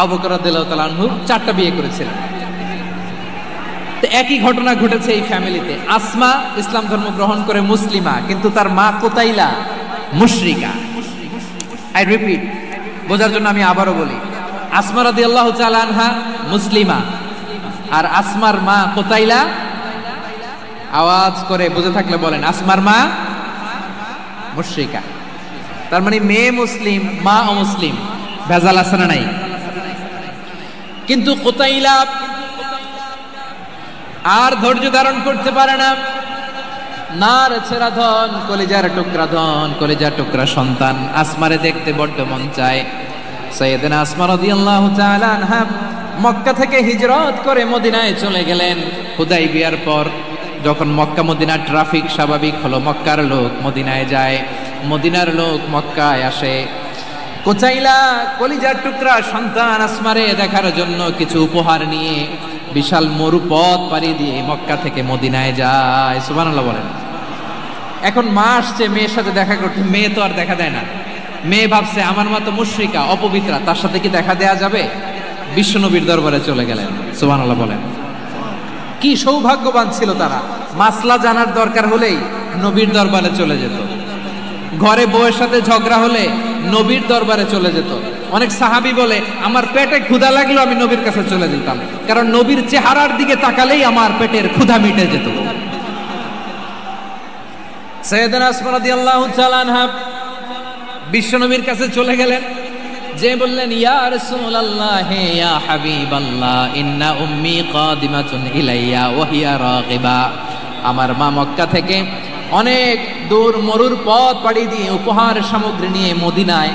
আবু বকর রাদিয়াল্লাহু তাআলা আনহু 4টা বিয়ে করেছিলেন। তো একই ঘটনা ঘটেছে এই ফ্যামিলিতে। আসমা ইসলাম ধর্ম গ্রহণ করে মুসলিমা, কিন্তু তার মা কুতাইলা মুশরিকা। আই রিপিট, বোঝার জন্য আমি আবারও বলি, আসমা রাদিয়াল্লাহু তাআলা আনহা মুসলিমা, আর আসমার মা কুতাইলা, আওয়াজ করে বুঝে থাকলে বলেন, আসমার মা মুশরিকা। তার মানে মেয়ে মুসলিম, মা অমুসলিম, ভেজাল আছে না নাই? কিন্তু কুতাইলা আর ধৈর্য ধারণ করতে পারে না। নার ছেড়া ধন, কলিজার টুকরা ধন, কলিজার টুকরা সন্তান আসমারে দেখতে বড্ড মন চায়। সাইয়েদনা আসমা রাদিয়াল্লাহু তাআলা আনহা মক্কা থেকে হিজরত করে মদিনায় চলে গেলেন। হুদাইবিয়ার পর যখন মক্কা মদিনার ট্রাফিক স্বাভাবিক হলো, মক্কার লোক মদিনায় যায়, মদিনার লোক মক্কায় আসে। কুতাইলা কলিজার টুকরা সন্তান আসমারে দেখার জন্য কিছু উপহার নিয়ে বিশাল মরুপথ পাড়ি দিয়ে মক্কা থেকে মদিনায় যায়। সুবহানাল্লাহ বলেন। এখন মা আসছে মেয়ের সাথে দেখা করতে, মেয়ে তো আর দেখা দেয় না। মেয়ে ভাবছে আমার মা তো মুশরিকা, অপবিত্রা, তার সাথে কি দেখা দেয়া যাবে? বিশ্বনবীর দরবারে চলে গেলেন। সুবহানাল্লাহ বলেন। কি সৌভাগ্যবান ছিল তারা, মাসলা জানার দরকার হলেই নবীর দরবারে চলে যেত। ঘরে বউয়ের সাথে ঝগড়া হলে নবীর দরবারে চলে যেত। অনেক সাহাবী বলে আমার পেটে ক্ষুধা লাগলো আমি নবীর কাছে চলে যেতাম, কারণ নবীর চেহারার দিকে তাকালেই আমার পেটের ক্ষুধা মিটে যেত। সাইয়েদনা আসমা রাদিয়াল্লাহু তাআলা আনহা বিশ্বনবীর কাছে চলে গেলেন, যে বললেন ইয়া রাসূলুল্লাহ ইয়া হাবিবাল্লাহ ইন্না উম্মি কাদিমাতুন ইলাইয়া ওয়া হিয়া রাগিবা। আমার মা মক্কা থেকে অনেক দূর মরুর পথ পাড়ি দিয়ে উপহার সামগ্রী নিয়ে মদিনায়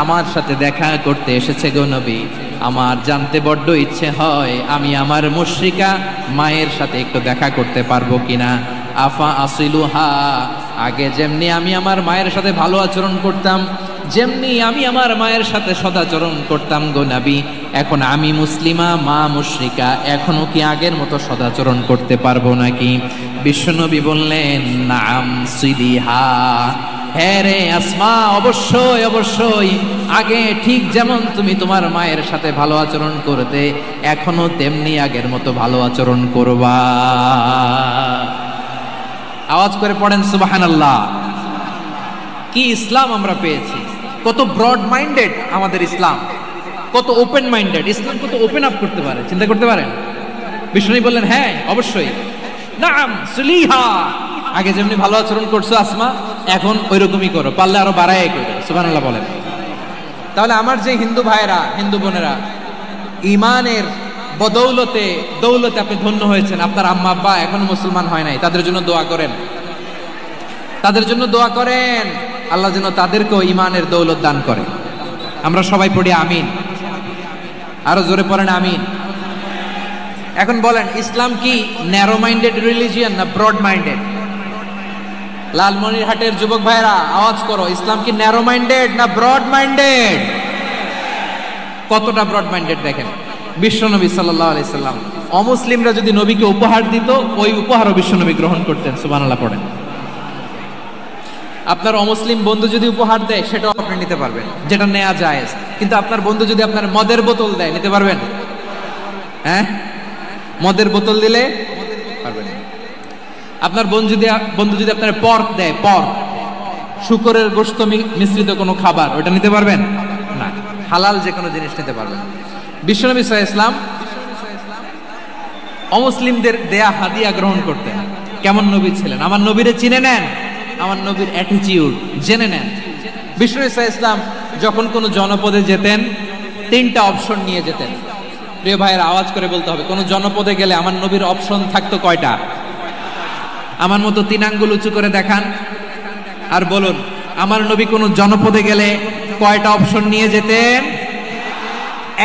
আমার সাথে দেখা করতে এসেছে গো নবী। আমার জানতে বড্ড ইচ্ছে হয় আমি আমার মুশরিকা মায়ের সাথে একটু দেখা করতে পারবো কিনা। আফা আসিলুহা, আগে যেমনি আমি আমার মায়ের সাথে ভালো আচরণ করতাম, যেমনি আমি আমার মায়ের সাথে সদাচরণ করতাম গো নবী, এখন আমি মুসলিমা, মা মুশরিকা, এখনো কি আগের মতো সদাচরণ করতে পারবো নাকি? বিশ্বনবী বললেন নাম সিলিহা, হ্যাঁ রে আসমা, অবশ্যই অবশ্যই, আগে ঠিক যেমন তুমি তোমার মায়ের সাথে ভালো আচরণ করতে, এখনো তেমনি আগের মতো ভালো আচরণ করবা। আওয়াজ করে পড়েন সুবহানাল্লাহ। কি ইসলাম আমরা পেয়েছি! কত ব্রড মাইন্ডেড আমাদের ইসলাম, কত ওপেন মাইন্ডেড ইসলাম, কত ওপেন আপ করতে পারে, চিন্তা করতে পারেন। বিষ্ণু বললেন হ্যাঁ অবশ্যই, নাম সুলিহা, আগে যেমনি ভালো আচরণ করছো আসমা, এখন ওই রকমই করো, পারলে আরো বাড়াই করো। সুবহানাল্লাহ বলেন। তাহলে আমার যে হিন্দু ভাইয়েরা, হিন্দু বোনেরা, ইমানের বদৌলতে দৌলতে আপনি ধন্য হয়েছেন, আপনার আম্মা আব্বা এখনো মুসলমান হয় নাই, তাদের জন্য দোয়া করেন, তাদের জন্য দোয়া করেন, আল্লাহ যেন তাদেরকেও ইমানের দৌলত দান করে। আমরা সবাই পড়ি আমিন, আরো জোরে পড়েন আমিন। এখন বলেন ইসলাম কি ন্যারো মাইন্ডেড রিলিজিয়ান না ব্রড মাইন্ডেড? লালমনিরহাটের যুবক ভাইরা আওয়াজ করো, ইসলাম কি ন্যারো মাইন্ডেড না ব্রড মাইন্ডেড? কতটা ব্রড মাইন্ডেড দেখেন। বিশ্বনবী সাল্লাল্লাহু আলাইহি সাল্লাম অমুসলিমরা যদি নবীকে উপহার দিত, ওই উপহারও বিশ্বনবী গ্রহণ করতেন। সুবহানাল্লাহ পড়েন। আপনার অমুসলিম বন্ধু যদি উপহার দেয় সেটাও আপনি নিতে পারবেন, যেটা নেওয়া যায়। কিন্তু আপনার বন্ধু যদি আপনার মদের বোতল দেয়, নিতে পারবেন? হ্যাঁ, মদের বোতল দিলে পারবেন। আপনার বন্ধু যদি আপনার পর্ক দেয়, পর্ক, শুকরের গোশত মিশ্রিত কোনো খাবার, ওটা নিতে পারবেন না। হালাল যে কোনো জিনিস নিতে পারবেন। বিশ্বনবী সাল্লাল্লাহু আলাইহি ওয়াসাল্লাম অমুসলিমদের দেয়া হাদিয়া গ্রহণ করতেন। কেমন নবী ছিলেন! আমার নবীরে চিনে নেন, আমার নবীর অ্যাটিটিউড জেনে নেন। বিশ্বনবী সাল্লাল্লাহু আলাইহি ওয়াসাল্লাম যখন কোনো জনপদে যেতেন, তিনটা অপশন নিয়ে যেতেন। প্রিয় ভাইয়ের আওয়াজ করে বলতে হবে, কোন জনপদে গেলে আমার নবীর অপশন থাকতো কয়টা? আমার মতো 3 আঙ্গুল উঁচু করে দেখান আর বলুন, আমার নবী কোন জনপদে গেলে কয়টা অপশন নিয়ে যেতেন?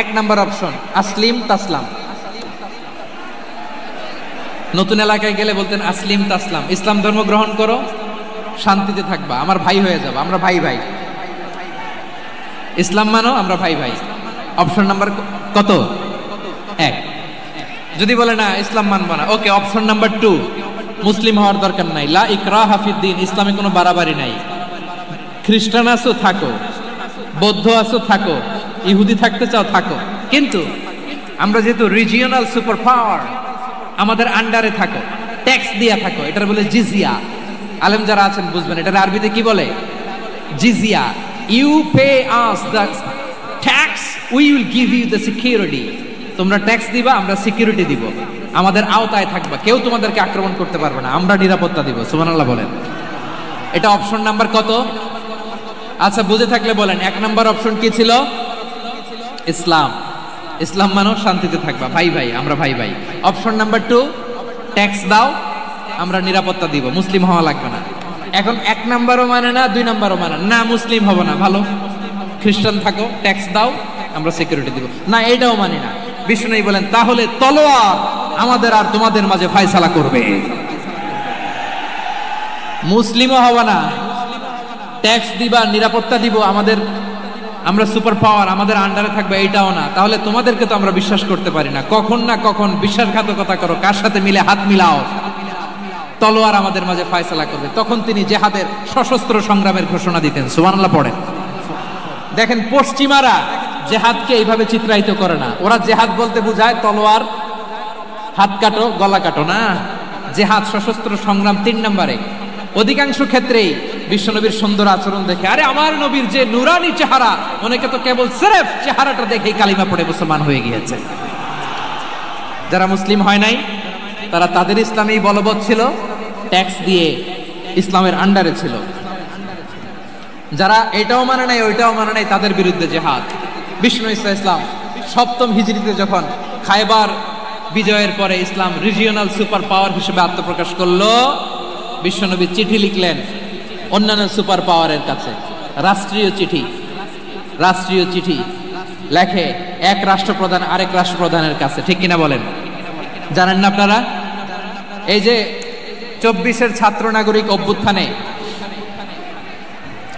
1 নাম্বার অপশন আসলিম তাসলাম। নতুন এলাকায় গেলে বলতেন আসলিম তাসলাম, ইসলাম ধর্ম গ্রহণ করো, শান্তিতে থাকবা, আমার ভাই হয়ে যাবে, আমরা ভাই ভাই। ইসলাম মানো, আমরা ভাই ভাই। অপশন নাম্বার কত? 1। যদি বলে না ইসলাম মানবো না, ওকে, অপশন নাম্বার 2, মুসলিম হওয়ার দরকার নাই, লা ইকরাহা ফিদ্দিন, ইসলামে কোনো বাড়াবাড়ি নাই। খ্রিস্টান আছো থাকো, বৌদ্ধ আছো থাকো, ইহুদি থাকতে চাও থাকো, কিন্তু আমরা যেহেতু রিজিওনাল সুপার পাওয়ার, আমাদের আন্ডারে থাকো, ট্যাক্স দিয়া থাকো, এটার বলে জিজিয়া। আলেম যারা আছেন বুঝবেন, এটার আরবিতে কি বলে? জিজিয়া। You pay us the tax, we will give you the security. তোমরা ট্যাক্স দিবা, আমরা সিকিউরিটি দিব, আমাদের আওতায় থাকবা, কেউ তোমাদেরকে আক্রমণ করতে পারবে না, আমরা নিরাপত্তা দিব। সুবহানাল্লাহ বলেন। এটা অপশন নাম্বার কত? আচ্ছা বুঝে থাকলে বলেন, 1 নাম্বার অপশন কি ছিল? ইসলাম। ইসলাম মানো শান্তিতে থাকবা, ভাই ভাই, আমরা ভাই ভাই। অপশন নাম্বার 2, ট্যাক্স দাও, আমরা নিরাপত্তা দিব, মুসলিম হওয়া লাগবে না। এখন 1 নাম্বারও মানে না, 2 নাম্বারও মানে না, মুসলিম হব না, ভালো খ্রিস্টান থাকো, ট্যাক্স দাও, আমরা সিকিউরিটি দিব না, এইটাও মানি না। বিষ্ণু বলেন তাহলে তলোয়ার আমাদের আর তোমাদের মাঝে ফয়সালা করবে। মুসলিমও হবে না, ট্যাক্স দিবা, নিরাপত্তা দিব, আমরা সুপার পাওয়ার, আমাদের আন্ডারে থাকবে, এইটাও না। তাহলে তোমাদেরকে তো আমরা বিশ্বাস করতে পারি না, কখন না কখন বিশ্বাসঘাতকতা করো, কার সাথে মিলে হাত মিলাও, তলোয়ার আমাদের মাঝে ফয়সালা করবে। তখন তিনি জিহাদের সশস্ত্র সংগ্রামের ঘোষণা দিতেন। সুবহানাল্লাহ পড়েন। দেখেন পশ্চিমারা জেহাদকে এইভাবে চিত্রায়িত করে না, ওরা জেহাদ বলতে বোঝায় তলোয়ার, হাত কাটো, গলা কাটো না। জেহাদ সশস্ত্র সংগ্রাম 3 নম্বরে। অধিকাংশ ক্ষেত্রেই বিশ্বনবীর সুন্দর আচরণ দেখে, আরে আমার নবীর যে নুরানি চেহারা, অনেকে তো কেবল সিরেফ চেহারাটা দেখেই কালিমা পড়ে মুসলমান হয়ে গিয়েছে। যারা মুসলিম হয় নাই তারা তাদের ইসলামেই বলবৎ ছিল, ট্যাক্স দিয়ে ইসলামের আন্ডারে ছিল। যারা এটাও মানে নাই ওইটাও মানে নাই, তাদের বিরুদ্ধে জেহাদ। বিষ্ণু ইসলাম 7ম হিজরিতে যখন খায়বার বিজয়ের পরে ইসলাম রিজিওনাল সুপার পাওয়ার হিসেবে আত্মপ্রকাশ করলো, বিশ্বনবী চিঠি লিখলেন অন্যান্য সুপার পাওয়ারের কাছে, রাষ্ট্রীয় চিঠি লেখে এক রাষ্ট্রপ্রধান আরেক রাষ্ট্রপ্রধানের কাছে, ঠিক কিনা বলেন? জানেন না আপনারা? এই যে 24-এর ছাত্র নাগরিক অভ্যুত্থানে,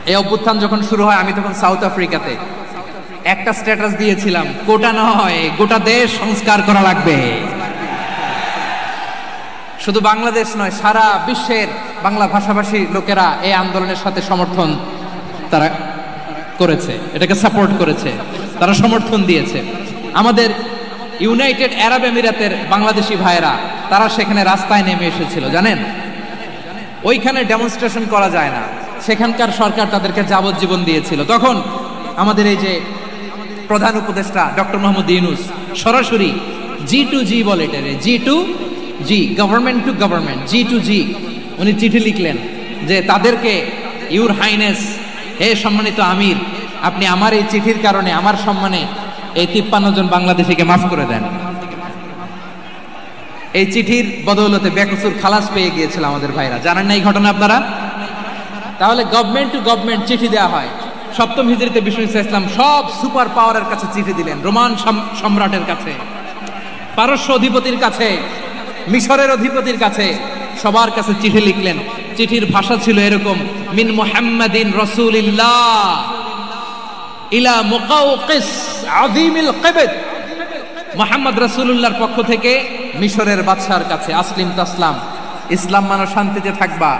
এই অভ্যুত্থান যখন শুরু হয়, আমি তখন সাউথ আফ্রিকাতে, একটা স্ট্যাটাস দিয়েছিলাম, কোটা নয় গোটা দেশ সংস্কার করা লাগবে। শুধু বাংলাদেশ নয়, সারা বিশ্বের বাংলা ভাষাভাষী লোকেরা এই আন্দোলনের সাথে সমর্থন তারা করেছে, এটাকে সাপোর্ট করেছে, তারা সমর্থন দিয়েছে। আমাদের ইউনাইটেড আরব আমিরাতের বাংলাদেশি ভাইয়েরা, তারা সেখানে রাস্তায় নেমে এসেছিল, জানেন? ওইখানে ডেমনস্ট্রেশন করা যায় না, সেখানকার সরকার তাদেরকে যাবজ্জীবন দিয়েছিল। তখন আমাদের এই যে প্রধান উপদেষ্টা ডক্টর মোহাম্মদ ইউনূস সরাসরি G2G বলে, এটারে G2G, government to government, G2G, উনি চিঠি লিখলেন যে তাদেরকে, ইউর হাইনেস, হে সম্মানিত আমির, আপনি আমার এই চিঠির কারণে আমার সম্মানে এই 53 জন বাংলাদেশিকে মাফ করে দেন। এই চিঠির বদৌলতে বেকসুর খালাস পেয়ে গিয়েছিল আমাদের ভাইরা। জানেন না এই ঘটনা আপনারা? তাহলে গভর্নমেন্ট টু গভর্নমেন্ট চিঠি দেওয়া হয়। 7ম হিজরিতে বিষ্ণু ইসলাম সব সুপার পাওয়ারের কাছে চিঠি দিলেন, রোমান সম্রাটের কাছে, পারস্য অধিপতির কাছে, মিশরের অধিপতির কাছে, সবার কাছে চিঠি লিখলেন। চিঠির ভাষা ছিল এরকম, মিন মুহাম্মাদিন রাসূলিল্লাহ ইলা মুকাওকিস আযীমিল কিবত, মুহাম্মদ রাসূলুল্লাহর পক্ষ থেকে মিশরের বাদশার কাছে, আসলিম তাসলাম, ইসলাম মানো শান্তিতে থাকবা,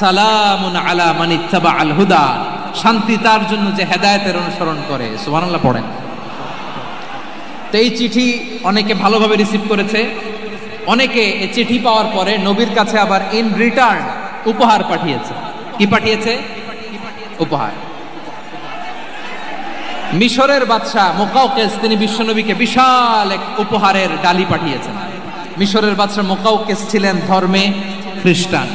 সালামুন আলা মান ইত্তাবা আল হুদা, শান্তি তার জন্য যে হেদায়েতের অনুসরণ করে। সুবহানাল্লাহ পড়েন। তো এই চিঠি অনেকে ভালোভাবে রিসিভ করেছে, অনেকে এই চিঠি পাওয়ার পরে নবীর কাছে আবার ইন রিটার্ন উপহার পাঠিয়েছে। কি পাঠিয়েছে? উপহার। মিশরের বাদশা মুকাওকিস, তিনি বিশ্বনবীকে বিশাল এক উপহারের ডালি পাঠিয়েছেন। মিশরের বাদশা মুকাওকিস ছিলেন ধর্মে খ্রিস্টান।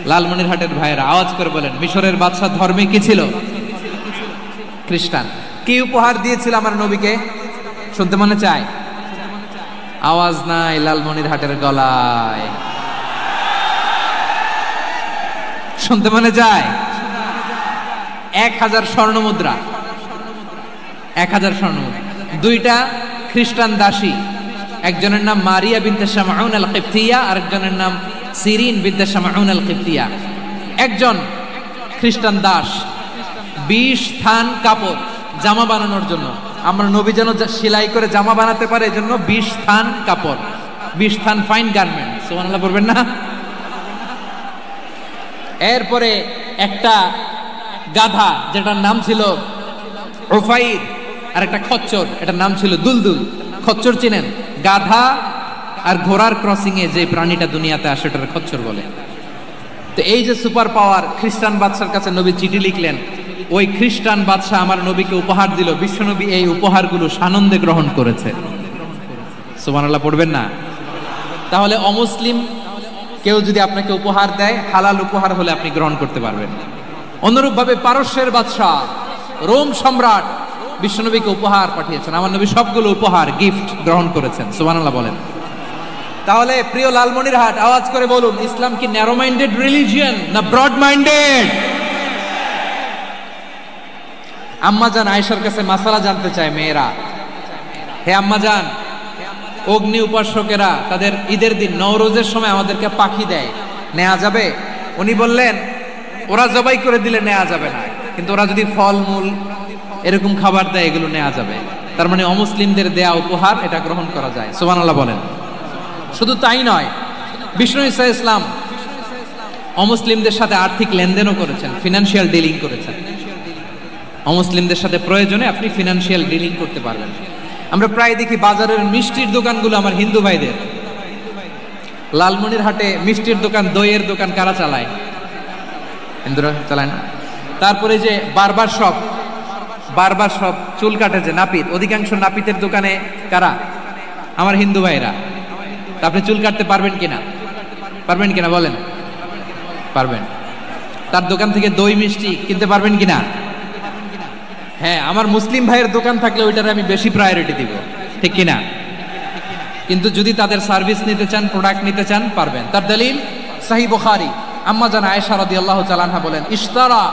লালমনিরহাটের ভাইয়েরা আওয়াজ করে বলেন, মিশরের বাদশা ধর্মে কি ছিল? খ্রিস্টান। কি উপহার দিয়েছিল আমার নবীকে? শুনতে মনে চায়? আওয়াজ নাই লালমনিরহাটের গলায়, শুনতে মনে চায়? 1000 স্বর্ণ মুদ্রা, 1000 স্বর্ণ মুদ্রা। 2টা খ্রিস্টান দাসী, একজনের নাম মারিয়া বিনতে শামউন আল কিবতিয়া, আরেকজনের নাম সিরিন বিনতে শামউন আল কিবতিয়া। একজন খ্রিস্টান দাস 20 থান কাপড় জামা বানানোর জন্য, আমরা নবী যেন সেলাই করে জামা বানাতে পারে, এজন্য 20 থান কাপড়, 20 থান ফাইন গার্মেন্ট। সুবহানাল্লাহ বলবেন না? এরপরে একটা গাধা, যেটার নাম ছিল উফাইর, আর একটা খচ্চর, এটার নাম ছিল দুলদুল। খচ্চর চিনেন? গাধা আর ঘোড়ার ক্রসিং এ যে প্রাণীটা দুনিয়াতে আসে, এটার খচ্চর বলে। তো এই যে সুপার পাওয়ার খ্রিস্টান বাদশার কাছে নবী চিঠি লিখলেন, ওই খ্রিস্টান বাদশাহ আমার নবীকে উপহার দিল, বিশ্বনবী এই উপহারগুলো সানন্দে গ্রহণ করেছে। সুবহানাল্লাহ পড়বেন না? তাহলে অমুসলিম কেউ যদি আপনাকে উপহার দেয়, হালাল উপহার হলে আপনি গ্রহণ করতে পারবেন। অনুরূপভাবে পারস্যের বাদশাহ, রোম সম্রাট বিশ্বনবীকে উপহার পাঠিয়েছেন, আমার নবী সবগুলো উপহার গিফট গ্রহণ করেছেন। সুবহানাল্লাহ বলেন। তাহলে প্রিয় লালমনিরহাট, আওয়াজ করে বলুন, ইসলাম কি ন্যারো মাইন্ডেড রিলিজিয়ন না ব্রড মাইন্ডেড? আম্মাজান আয়েশার কাছে মাসালা জানতে চায় মেয়েরা, হে আম্মাজান, অগ্নি উপাসকেরা তাদের ঈদের দিন নওরোজের সময় আমাদেরকে পাখি দেয়, নেওয়া যাবে? উনি বললেন, ওরা জবাই করে দিলে নেওয়া যাবে না, কিন্তু ওরা যদি ফলমূল এরকম খাবার দেয় এগুলো নেওয়া যাবে। তার মানে অমুসলিমদের দেয়া উপহার এটা গ্রহণ করা যায়। সুবহানাল্লাহ বলেন। শুধু তাই নয়, বিষ্ণু ঈসা ইসলাম অমুসলিমদের সাথে আর্থিক লেনদেনও করেছেন, ফিনান্সিয়াল ডিলিং করেছেন। অমুসলিমদের সাথে প্রয়োজনে আপনি ফিনান্সিয়াল ডিলিং করতে পারবেন। আমরা প্রায় দেখি বাজারের মিষ্টির দোকানগুলো আমার হিন্দু ভাইদের। লালমনিরহাটে মিষ্টির দোকান, দইয়ের দোকান কারা চালায়? হিন্দুরা চালায় না। তারপরে যে বারবার শপ, চুল কাটে যে নাপিত, অধিকাংশ নাপিতের দোকানে কারা? আমার হিন্দু ভাইরা। আপনি চুল কাটতে পারবেন কিনা? পারবেন কিনা বলেন? পারবেন। তার দোকান থেকে দই মিষ্টি কিনতে পারবেন কিনা? হ্যাঁ, আমার মুসলিম ভাইয়ের দোকান থাকলে ওইটার আমি বেশি প্রায়োরিটি দিব, ঠিক কিনা? কিন্তু যদি তাদের সার্ভিস নিতে চান, প্রোডাক্ট নিতে চান, পারবেন। তার দলিল সহিহ বুখারী, আম্মা জান আয়েশা রাদিয়াল্লাহু তাআলা আনহা বলেন, ইশতারা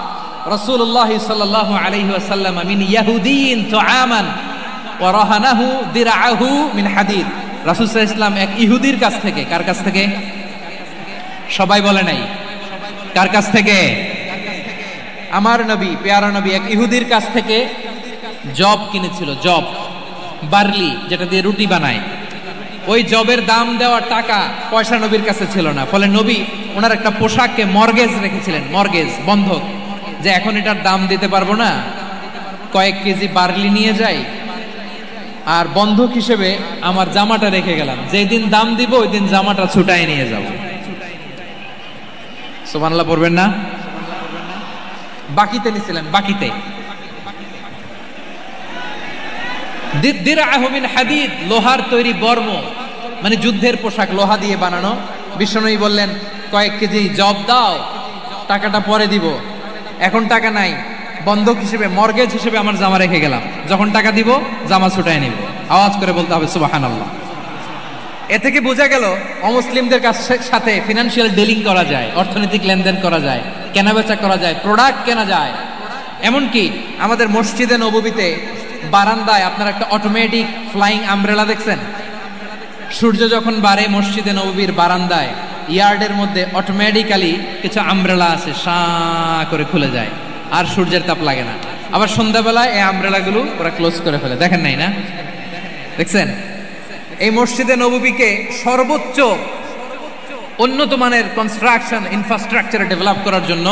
রাসূলুল্লাহ সাল্লাল্লাহু আলাইহি ওয়াসাল্লাম মিন ইয়াহুদিয়িন তুআমান ওয়া রাহানাহু দিরআহু মিন হাদিদ। রাসূল সাল্লাল্লাহু আলাইহি ওয়াসাল্লাম এক ইহুদির কাছ থেকে, কার কাছ থেকে? সবাই বলে নাই, কার কাছ থেকে? আমার নবী, পেয়ারা নবী এক ইহুদির কাছ থেকে জব কিনেছিল, জব, বার্লি, যেটা দিয়ে রুটি বানায়। ওই জবের দাম দেওয়ার টাকা পয়সা নবীর কাছে ছিল না, ফলে নবী ওনার একটা পোশাককে মর্গেজ রেখেছিলেন, মর্গেজ, বন্ধক, যে এখন এটার দাম দিতে পারবো না, কয়েক কেজি বার্লি নিয়ে যাই আর বন্ধক হিসেবে আমার জামাটা রেখে গেলাম, যেদিন দাম দিব ওই দিন জামাটা ছুটাই নিয়ে যাব। সুবহানাল্লাহ পড়বেন না? বাকিতে নিছিলেন, বাকিতে। দিরআহু মিন হাদিদ, লোহার তৈরি বর্ম, মানে যুদ্ধের পোশাক, লোহা দিয়ে বানানো। বিশ্বনবী বললেন, কয়েক কেজি জব দাও, টাকাটা পরে দিব, এখন টাকা নাই, বন্ধক হিসেবে, মর্গেজ হিসেবে আমার জামা রেখে গেলাম, যখন টাকা দিব জামা ছুটায় নিব। আওয়াজ করে বলতে হবে সুবহানাল্লাহ। এ থেকে বোঝা গেল অমুসলিমদের সাথে ফিনান্সিয়াল ডিলিং করা যায়, অর্থনৈতিক লেনদেন করা যায়, কেনাবেচা করা যায়, প্রোডাক্ট কেনা যায়। এমনকি আমাদের মসজিদে নববীতে বারান্দায় আপনার একটা অটোমেটিক ফ্লাইং আমব্রেলা দেখছেন? সূর্য যখন বাড়ে মসজিদে নববীর বারান্দায় ইয়ার্ডের মধ্যে অটোমেটিক্যালি কিছু আমব্রেলা আছে, সাঁ করে খুলে যায়, আর সূর্যের তাপ লাগে না। আবার সন্ধ্যাবেলায় এই আমব্রেলাগুলো ওরা ক্লোজ করে ফেলে, দেখেন নাই না? দেখছেন? এই মসজিদে নববীকে সর্বোচ্চ উন্নত মানের কনস্ট্রাকশন ইনফ্রাস্ট্রাকচার ডেভেলপ করার জন্য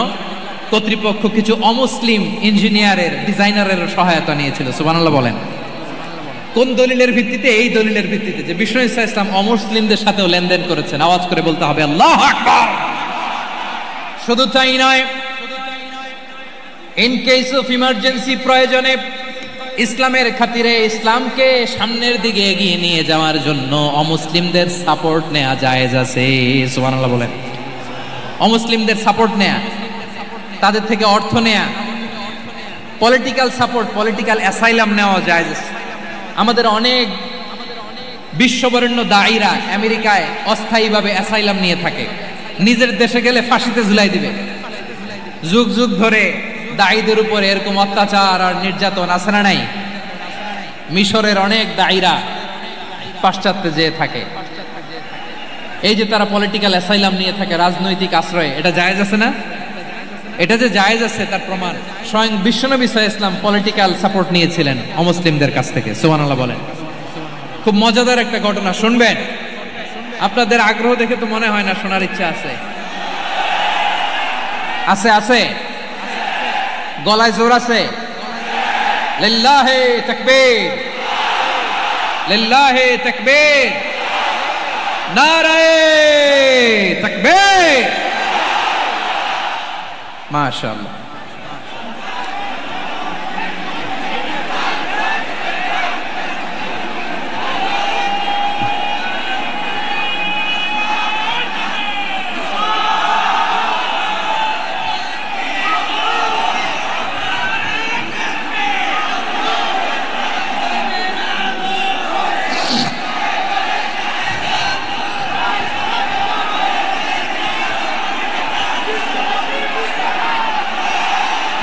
কর্তৃপক্ষ কিছু অমুসলিম ইঞ্জিনিয়ারের, ডিজাইনারের সহায়তা নিয়েছিল। সুবহানাল্লাহ বলেন। কোন দলিলের ভিত্তিতে? এই দলিলের ভিত্তিতে যে বিষ্ণু ঈসা ইসলাম অমুসলিমদের সাথেও লেনদেন করেছেন। আওয়াজ করে বলতে হবে আল্লাহু আকবার। শুধু তাই নয়, ইন কেস অফ ইমার্জেন্সি, প্রয়োজনে ইসলামের খাতিরে, ইসলামকে সামনের দিকে এগিয়ে নিয়ে যাওয়ার জন্য অমুসলিমদের সাপোর্ট নেওয়া জায়েজ আছে। সুবহানাল্লাহ বলেন। অমুসলিমদের সাপোর্ট নেয়া, তাদের থেকে অর্থ নেয়া, পলিটিক্যাল সাপোর্ট, পলিটিক্যাল অ্যাসাইলাম নেওয়া জায়েজ আছে। আমাদের অনেক বিশ্ববরেণ্য দায়ীরা আমেরিকায় অস্থায়ীভাবে অ্যাসাইলাম নিয়ে থাকে, নিজের দেশে গেলে ফাঁসিতে ঝুলাই দিবে। যুগ যুগ ধরে দায়ীদের উপরে এরকম অত্যাচার আর নির্যাতন আছে না নাই? মিশরের অনেক দায়ীরা পাশ্চাত্যে যেয়ে থাকে, এই যে তারা পলিটিক্যাল অ্যাসাইলাম নিয়ে থাকে, রাজনৈতিক আশ্রয়, এটা জায়েজ আছে না? এটা যে জায়েজ আছে তার প্রমাণ স্বয়ং বিশ্বনবী সাল্লাল্লাহু আলাইহি ওয়াসাল্লাম পলিটিক্যাল সাপোর্ট নিয়েছিলেন অমুসলিমদের কাছ থেকে। সুবহানাল্লাহ বলেন। খুব মজাদার একটা ঘটনা, শুনবেন? আপনাদের আগ্রহ দেখে তো মনে হয় না শোনার ইচ্ছা আছে। আছে আছে, গলায় জোর আছে। লিল্লাহি তাকবীর, লিল্লাহি তাকবীর, নারায়ে তাকবীর। মাশাআল্লাহ।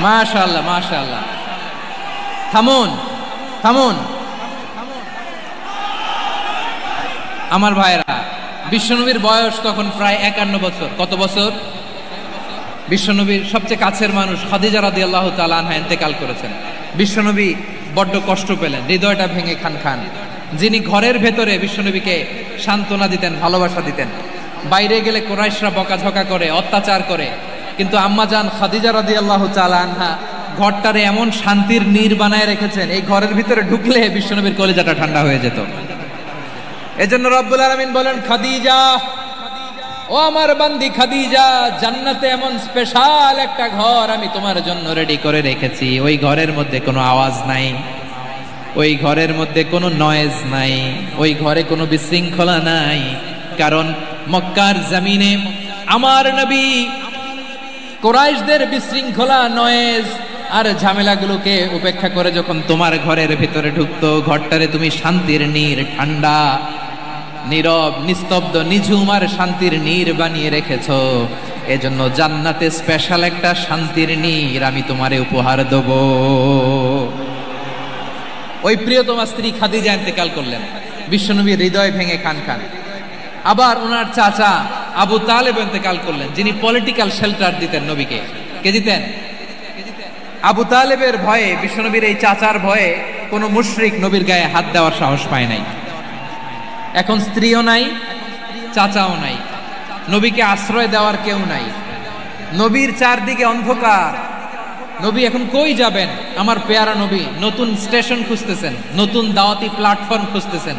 মাশাআল্লাহ মাশাআল্লাহ। থামুন থামুন আমার ভাইরা, বিশ্বনবীর বয়স তখন প্রায় 51 বছর। কত বছর? বিশ্বনবীর সবচেয়ে কাছের মানুষ খাদিজা রাদিয়াল্লাহু তাআলা আনহা ইন্তেকাল করেছেন। বিশ্বনবী বড্ড কষ্ট পেলেন, হৃদয়টা ভেঙে খান খান। যিনি ঘরের ভেতরে বিশ্বনবীকে সান্ত্বনা দিতেন, ভালোবাসা দিতেন, বাইরে গেলে কুরাইশরা বকাঝকা করে, অত্যাচার করে, কিন্তু আম্মাজান খাদিজা রাদিয়াল্লাহু তাআলা আনহা ঘরটারে এমন শান্তির নীড় বানায় রেখেছেন, এই ঘরের ভিতরে ঢুকলে বিশ্বনবীর কলিজাটা ঠান্ডা হয়ে যেত। এজন্য রব্বুল আলামিন বলেন, খাদিজা, ও আমার বান্দি খাদিজা, জান্নাতে এমন স্পেশাল একটা ঘর আমি তোমার জন্য রেডি করে রেখেছি। ওই ঘরের মধ্যে কোনো আওয়াজ নাই, ওই ঘরের মধ্যে কোনো নয়েজ নাই, ওই ঘরে কোনো বিশৃঙ্খলা নাই। কারণ মক্কার জমিনে আমার নবী কুরাইশদের বিশৃঙ্খলা, নয়েজ আর ঝামেলাগুলোকে উপেক্ষা করে যখন তোমার ঘরের ভিতরে ঢুকতো, ঘরটারে তুমি শান্তির নীড়, ঠান্ডা, নীরব, নিস্তব্ধ, নিঝুম আর শান্তির নীড় বানিয়ে রেখেছো। এজন্য জান্নাতে স্পেশাল একটা শান্তির নীড় আমি তোমারে উপহার দেব। ওই প্রিয়তমা স্ত্রী খাদিজা ইন্তেকাল করলেন, বিশ্বনবীর হৃদয় ভেঙে খান খান। আবার ওনার চাচা আবু তালেব ইন্তেকাল করলেন, যিনি পলিটিক্যাল শেল্টার দিতেন নবীকে। কে দিতেন? আবু তালেবের ভয়ে, বিশ্বনবীর এই চাচার ভয়ে কোনো মুশরিক নবীর গায়ে হাত দেওয়ার সাহস পায় নাই। এখন স্ত্রীও নাই, চাচাও নাই, নবীকে আশ্রয় দেওয়ার কেউ নাই, নবীর চারদিকে অন্ধকার। নবী এখন কই যাবেন? আমার পেয়ারা নবী নতুন স্টেশন খুঁজতেছেন, নতুন দাওয়াতি প্ল্যাটফর্ম খুঁজতেছেন।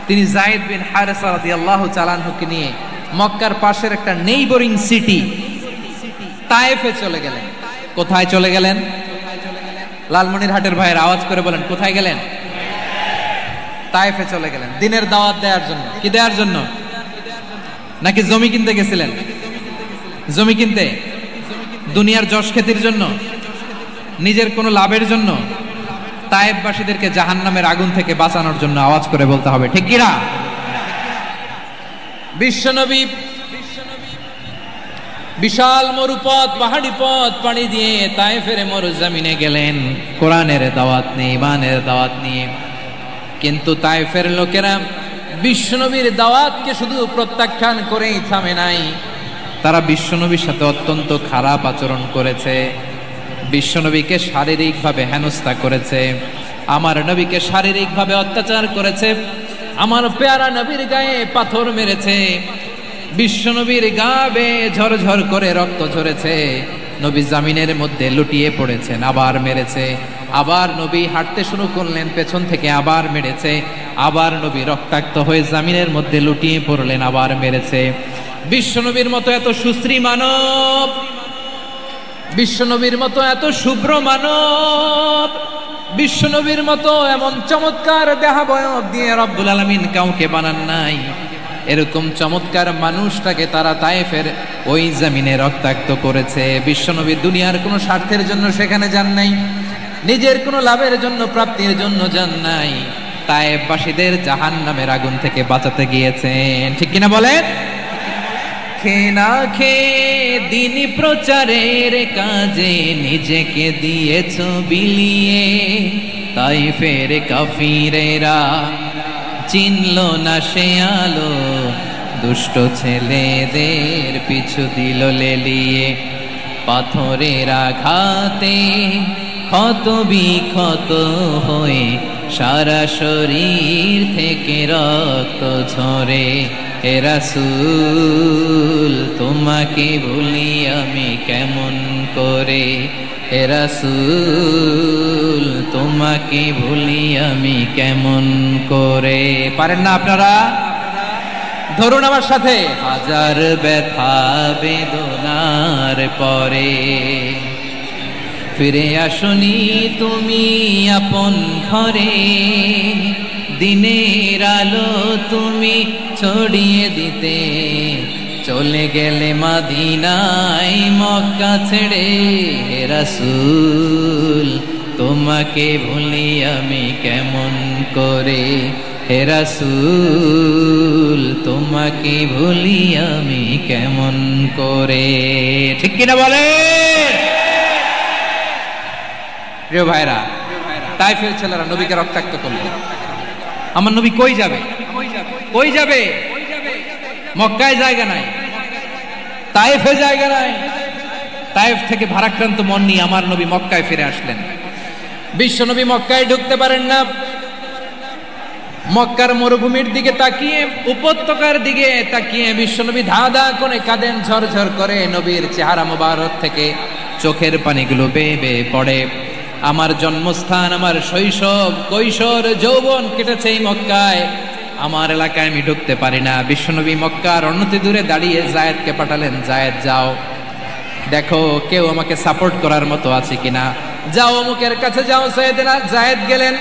তিনি যায়েদ বিন হারেসা রাদিয়াল্লাহু তাআলা আনহুকে নিয়ে মক্কার পাশের একটা নেইবরিং সিটি তায়েফে চলে গেলেন। কোথায় চলে গেলেন? লালমনিরহাটের ভাইয়ের আওয়াজ করে বলেন, কোথায় গেলেন? তায়েফে চলে গেলেন দিনের দাওয়াত দেওয়ার জন্য। কি দেওয়ার জন্য? নাকি জমি কিনতে গেছিলেন? জমি কিনতে, দুনিয়ার যশ খ্যাতির জন্য, নিজের কোনো লাভের জন্য? তায়েফবাসীদেরকে জাহান্নামের আগুন থেকে বাঁচানোর জন্য। আওয়াজ করে বলতে হবে ঠিক কিনা? বিশ্বনবী বিশাল মরুপথ, পাহাড়ি পথ পাড়ি দিয়ে তায়েফের মরুজমিনে গেলেন কোরআনের দাওয়াত নিয়ে, ইমানের দাওয়াত নিয়ে। কিন্তু তায়েফের লোকেরা বিশ্বনবীর দাওয়াতকে শুধু প্রত্যাখ্যান করেই থামে নাই, তারা বিশ্বনবীর সাথে অত্যন্ত খারাপ আচরণ করেছে, বিশ্বনবীকে শারীরিকভাবে হেনস্থা করেছে, আমার নবীকে শারীরিকভাবে অত্যাচার করেছে, আমার পেয়ারা নবীর গায়ে পাথর মেরেছে, বিশ্বনবীর গা বেয়ে ঝরঝর করে রক্ত ঝরেছে, নবী জামিনের মধ্যে লুটিয়ে পড়েছেন, আবার মেরেছে, আবার নবী হাঁটতে শুরু করলেন, পেছন থেকে আবার মেরেছে, আবার নবী রক্তাক্ত হয়ে জামিনের মধ্যে লুটিয়ে পড়লেন, আবার মেরেছে। বিশ্বনবীর মতো এত সুশ্রী মানব, বিশ্বনবীর মতো এত শুভ্র মানব, বিশ্বনবীর মতো এমন চমৎকার দেহাবয়ব দিয়ে রব্বুল আলামিন কাউকে বানান নাই। এরকম চমৎকার মানুষটাকে তারা তায়েফের ওই জমিনে রক্তাক্ত করেছে। বিশ্বনবী দুনিয়ার কোনো স্বার্থের জন্য সেখানে যান নাই, নিজের কোনো লাভের জন্য, প্রাপ্তির জন্য যান নাই, তায়েফবাসীদের জাহান্নামের আগুন থেকে বাঁচাতে গিয়েছেন। ঠিক কিনা বলেন? খেয়ে না খেয়ে দিন প্রচারের কাজে নিজেকে দিয়েছ বিলিয়ে, তায়েফের কাফিরেরা চিনল না সে আলো, দুষ্ট ছেলেদের পিছু দিল লেলিয়ে, পাথরের আঘাতে ক্ষত বিক্ষত হয়ে সারা শরীর থেকে রক্ত ঝরে। হে রাসূল তোমাকে ভুলি আমি কেমন করে, হে রাসূল তোমাকে ভুলি আমি কেমন করে। পারেন না আপনারা? ধরুন আমার সাথে। হাজার ব্যথা বেদনার পরে ফিরে আসনি তুমি আপন ঘরে, দিনের আলো তুমি ছড়িয়ে দিতে চলে গেলে মদিনায় মক্কা ছেড়ে। হে রাসূল তোমাকে ভুলি আমি কেমন করে, হে রাসূল তোমাকে ভুলি আমি কেমন করে। ঠিক কিনা বলে? প্রিয় ভাইরা, তায়েফের ছেলেরা নবীকে রক্তাক্ত করলো। আমার নবী কই যাবে? কই যাবে? মক্কায় জায়গা নাই, তায়েফে জায়গা নাই। তায়েফ থেকে ভারাক্রান্ত মন নিয়ে আমার নবী মক্কায় ফিরে আসলেন। বিশ্ব নবী মক্কায় ঢুকতে পারেন না। মক্কার মরুভূমির দিকে তাকিয়ে, উপত্যকার দিকে তাকিয়ে বিশ্বনবী ধা ধা করে কাঁদেন, ঝরঝর করে। নবীর চেহারা মোবারক থেকে চোখের পানিগুলো বেয়ে বেয়ে পড়ে। আমার জন্মস্থান, আমার শৈশব, কৈশোর, যৌবন কেটেছে এই মক্কায়। আমার এলাকায় আমি ঢুকতে পারি না। বিশ্বনবী মক্কার অনতি দূরে দাঁড়িয়ে জায়েদকে পাঠালেন, জায়েদ যাও দেখো কেউ আমাকে সাপোর্ট করার মতো আছে কিনা, যাও অমুকের কাছে যাও। জায়েদ গেলেন,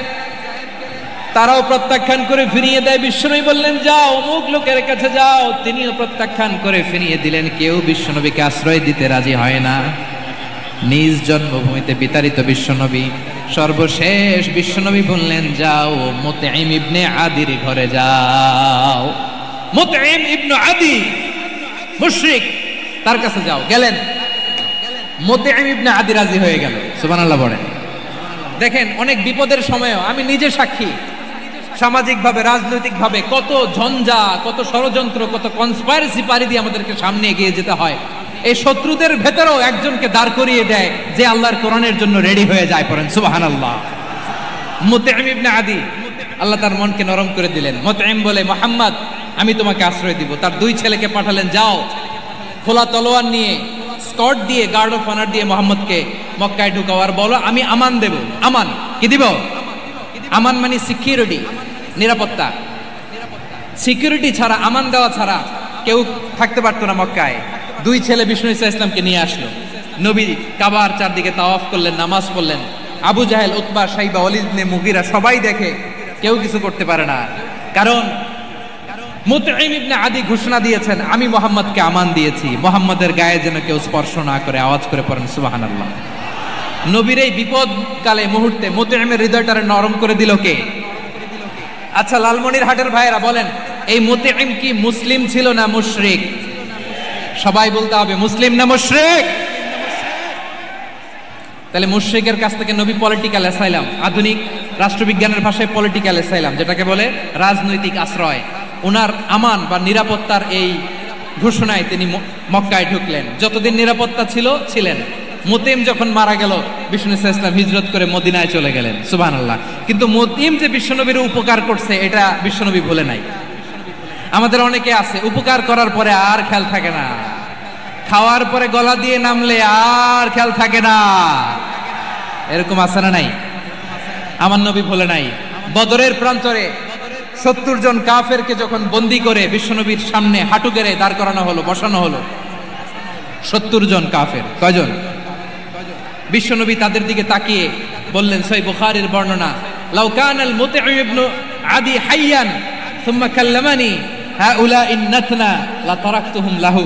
তারাও প্রত্যাখ্যান করে ফিরিয়ে দেয়। বিশ্বনবী বললেন যাও অমুক লোকের কাছে যাও, তিনিও প্রত্যাখ্যান করে ফিরিয়ে দিলেন। কেউ বিশ্বনবীকে আশ্রয় দিতে রাজি হয় না। নিজ জন্মভূমিতে বিতাড়িত বিশ্বনবী, সর্বশেষ বিশ্বনবী বললেন যাও মুতঈম ইবনে আদির ঘরে যাও। মুতঈম ইবনে আদি মুশরিক, তার কাছে যাও। গেলেন, মুতঈম ইবনে আদি রাজি হয়ে গেল। সুবহানাল্লাহ বলেন। দেখেন, অনেক বিপদের সময়ও আমি নিজে সাক্ষী, সামাজিকভাবে, রাজনৈতিকভাবে কত ঝঞ্ঝা, কত ষড়যন্ত্র, কত কনস্পাইরেসি পাড়ি দিয়ে আমাদেরকে সামনে এগিয়ে যেতে হয়। এই শত্রুদের ভেতরেও একজনকে দাঁড় করিয়ে দেয় যে আল্লাহর কোরআনের জন্য রেডি হয়ে যায়। পড়েন সুবহানাল্লাহ। মুতঈম ইবনে আদি, আল্লাহ তার মনকে নরম করে দিলেন। মুতঈম বলে, মুহাম্মদ আমি তোমাকে আশ্রয় দিব। তার দুই ছেলেকে পাঠালেন, যাও খোলা তলোয়ার নিয়ে, স্কট দিয়ে, গার্ড অফ অনার দিয়ে মোহাম্মদকে মক্কায় ঢুকাও, আর বলো আমি আমান দেব। আমান কি দিব? আমান মানে সিকিউরিটি, নিরাপত্তা। সিকিউরিটি ছাড়া, আমান দেওয়া ছাড়া কেউ থাকতে পারতো না মক্কায়। দুই ছেলে বিষ্ণু ইসা ইসলামকে নিয়ে আসলো। নবী কাবার চারদিকে তাওয়াফ করলেন, নামাজ পড়লেন। আবু জাহেল, উতবা, শাইবা, ওয়ালিদ ইবনে মুগীরা সবাই দেখে, কেউ কিছু করতে পারে না। কারণ মুতঈম ইবনে আদি ঘোষণা দিয়েছেন আমি মুহাম্মদকে আমান দিয়েছি, মুহাম্মদের গায়ে যেন কেউ স্পর্শ না করে। আওয়াজ করে পড়েন সুবহানাল্লাহ। নবীর এই বিপদকালে মুহূর্তে মুতঈমের হৃদয়টারে নরম করে দিল কে? আচ্ছা, লালমনিরহাটের ভাইয়েরা বলেন, এই মুতঈম কি মুসলিম ছিল না মুশরিক? সবাই বলতে হবে মুসলিম না মুশরিক? তাহলে মুশরিকের কাছ থেকে নবী পলিটিক্যাল অ্যাসাইলাম, আধুনিক রাষ্ট্রবিজ্ঞানের ভাষায় পলিটিক্যাল অ্যাসাইলাম, যেটাকে বলে রাজনৈতিক আশ্রয়, ওনার আমান বা নিরাপত্তার এই ঘোষণায় তিনি মক্কায় ঢুকলেন। যতদিন নিরাপত্তা ছিল ছিলেন। মুতঈম যখন মারা গেল, বিষ্ণু ইসলাম হিজরত করে মদিনায় চলে গেলেন। সুবহানাল্লাহ। কিন্তু মুতঈম যে বিশ্বনবীর উপকার করছে এটা বিশ্বনবী ভুলে নাই। আমাদের অনেকে আছে উপকার করার পরে আর খেয়াল থাকে না, খাওয়ার পরে গলা দিয়ে নামলে আর খেয়াল থাকে না। এরকম আছে না নাই? আমার নবী ভুলে নাই। বদরের প্রান্তরে 70 জন কাফেরকে যখন বন্দী করে বিশ্বনবীর সামনে হাঁটু গেড়ে দাঁড় করানো হলো, বসানো হলো, 70 জন কাফের। কয়জন? বিশ্বনবী তাদের দিকে তাকিয়ে বললেন, সহিহ বুখারীর বর্ণনা, লাউ কানাল মুতঈম ইবনে আদি হাইয়ান সুম্মা কাল্লামানি হাউলাঈ নাতনা লা তারাকতুহুম লাহু।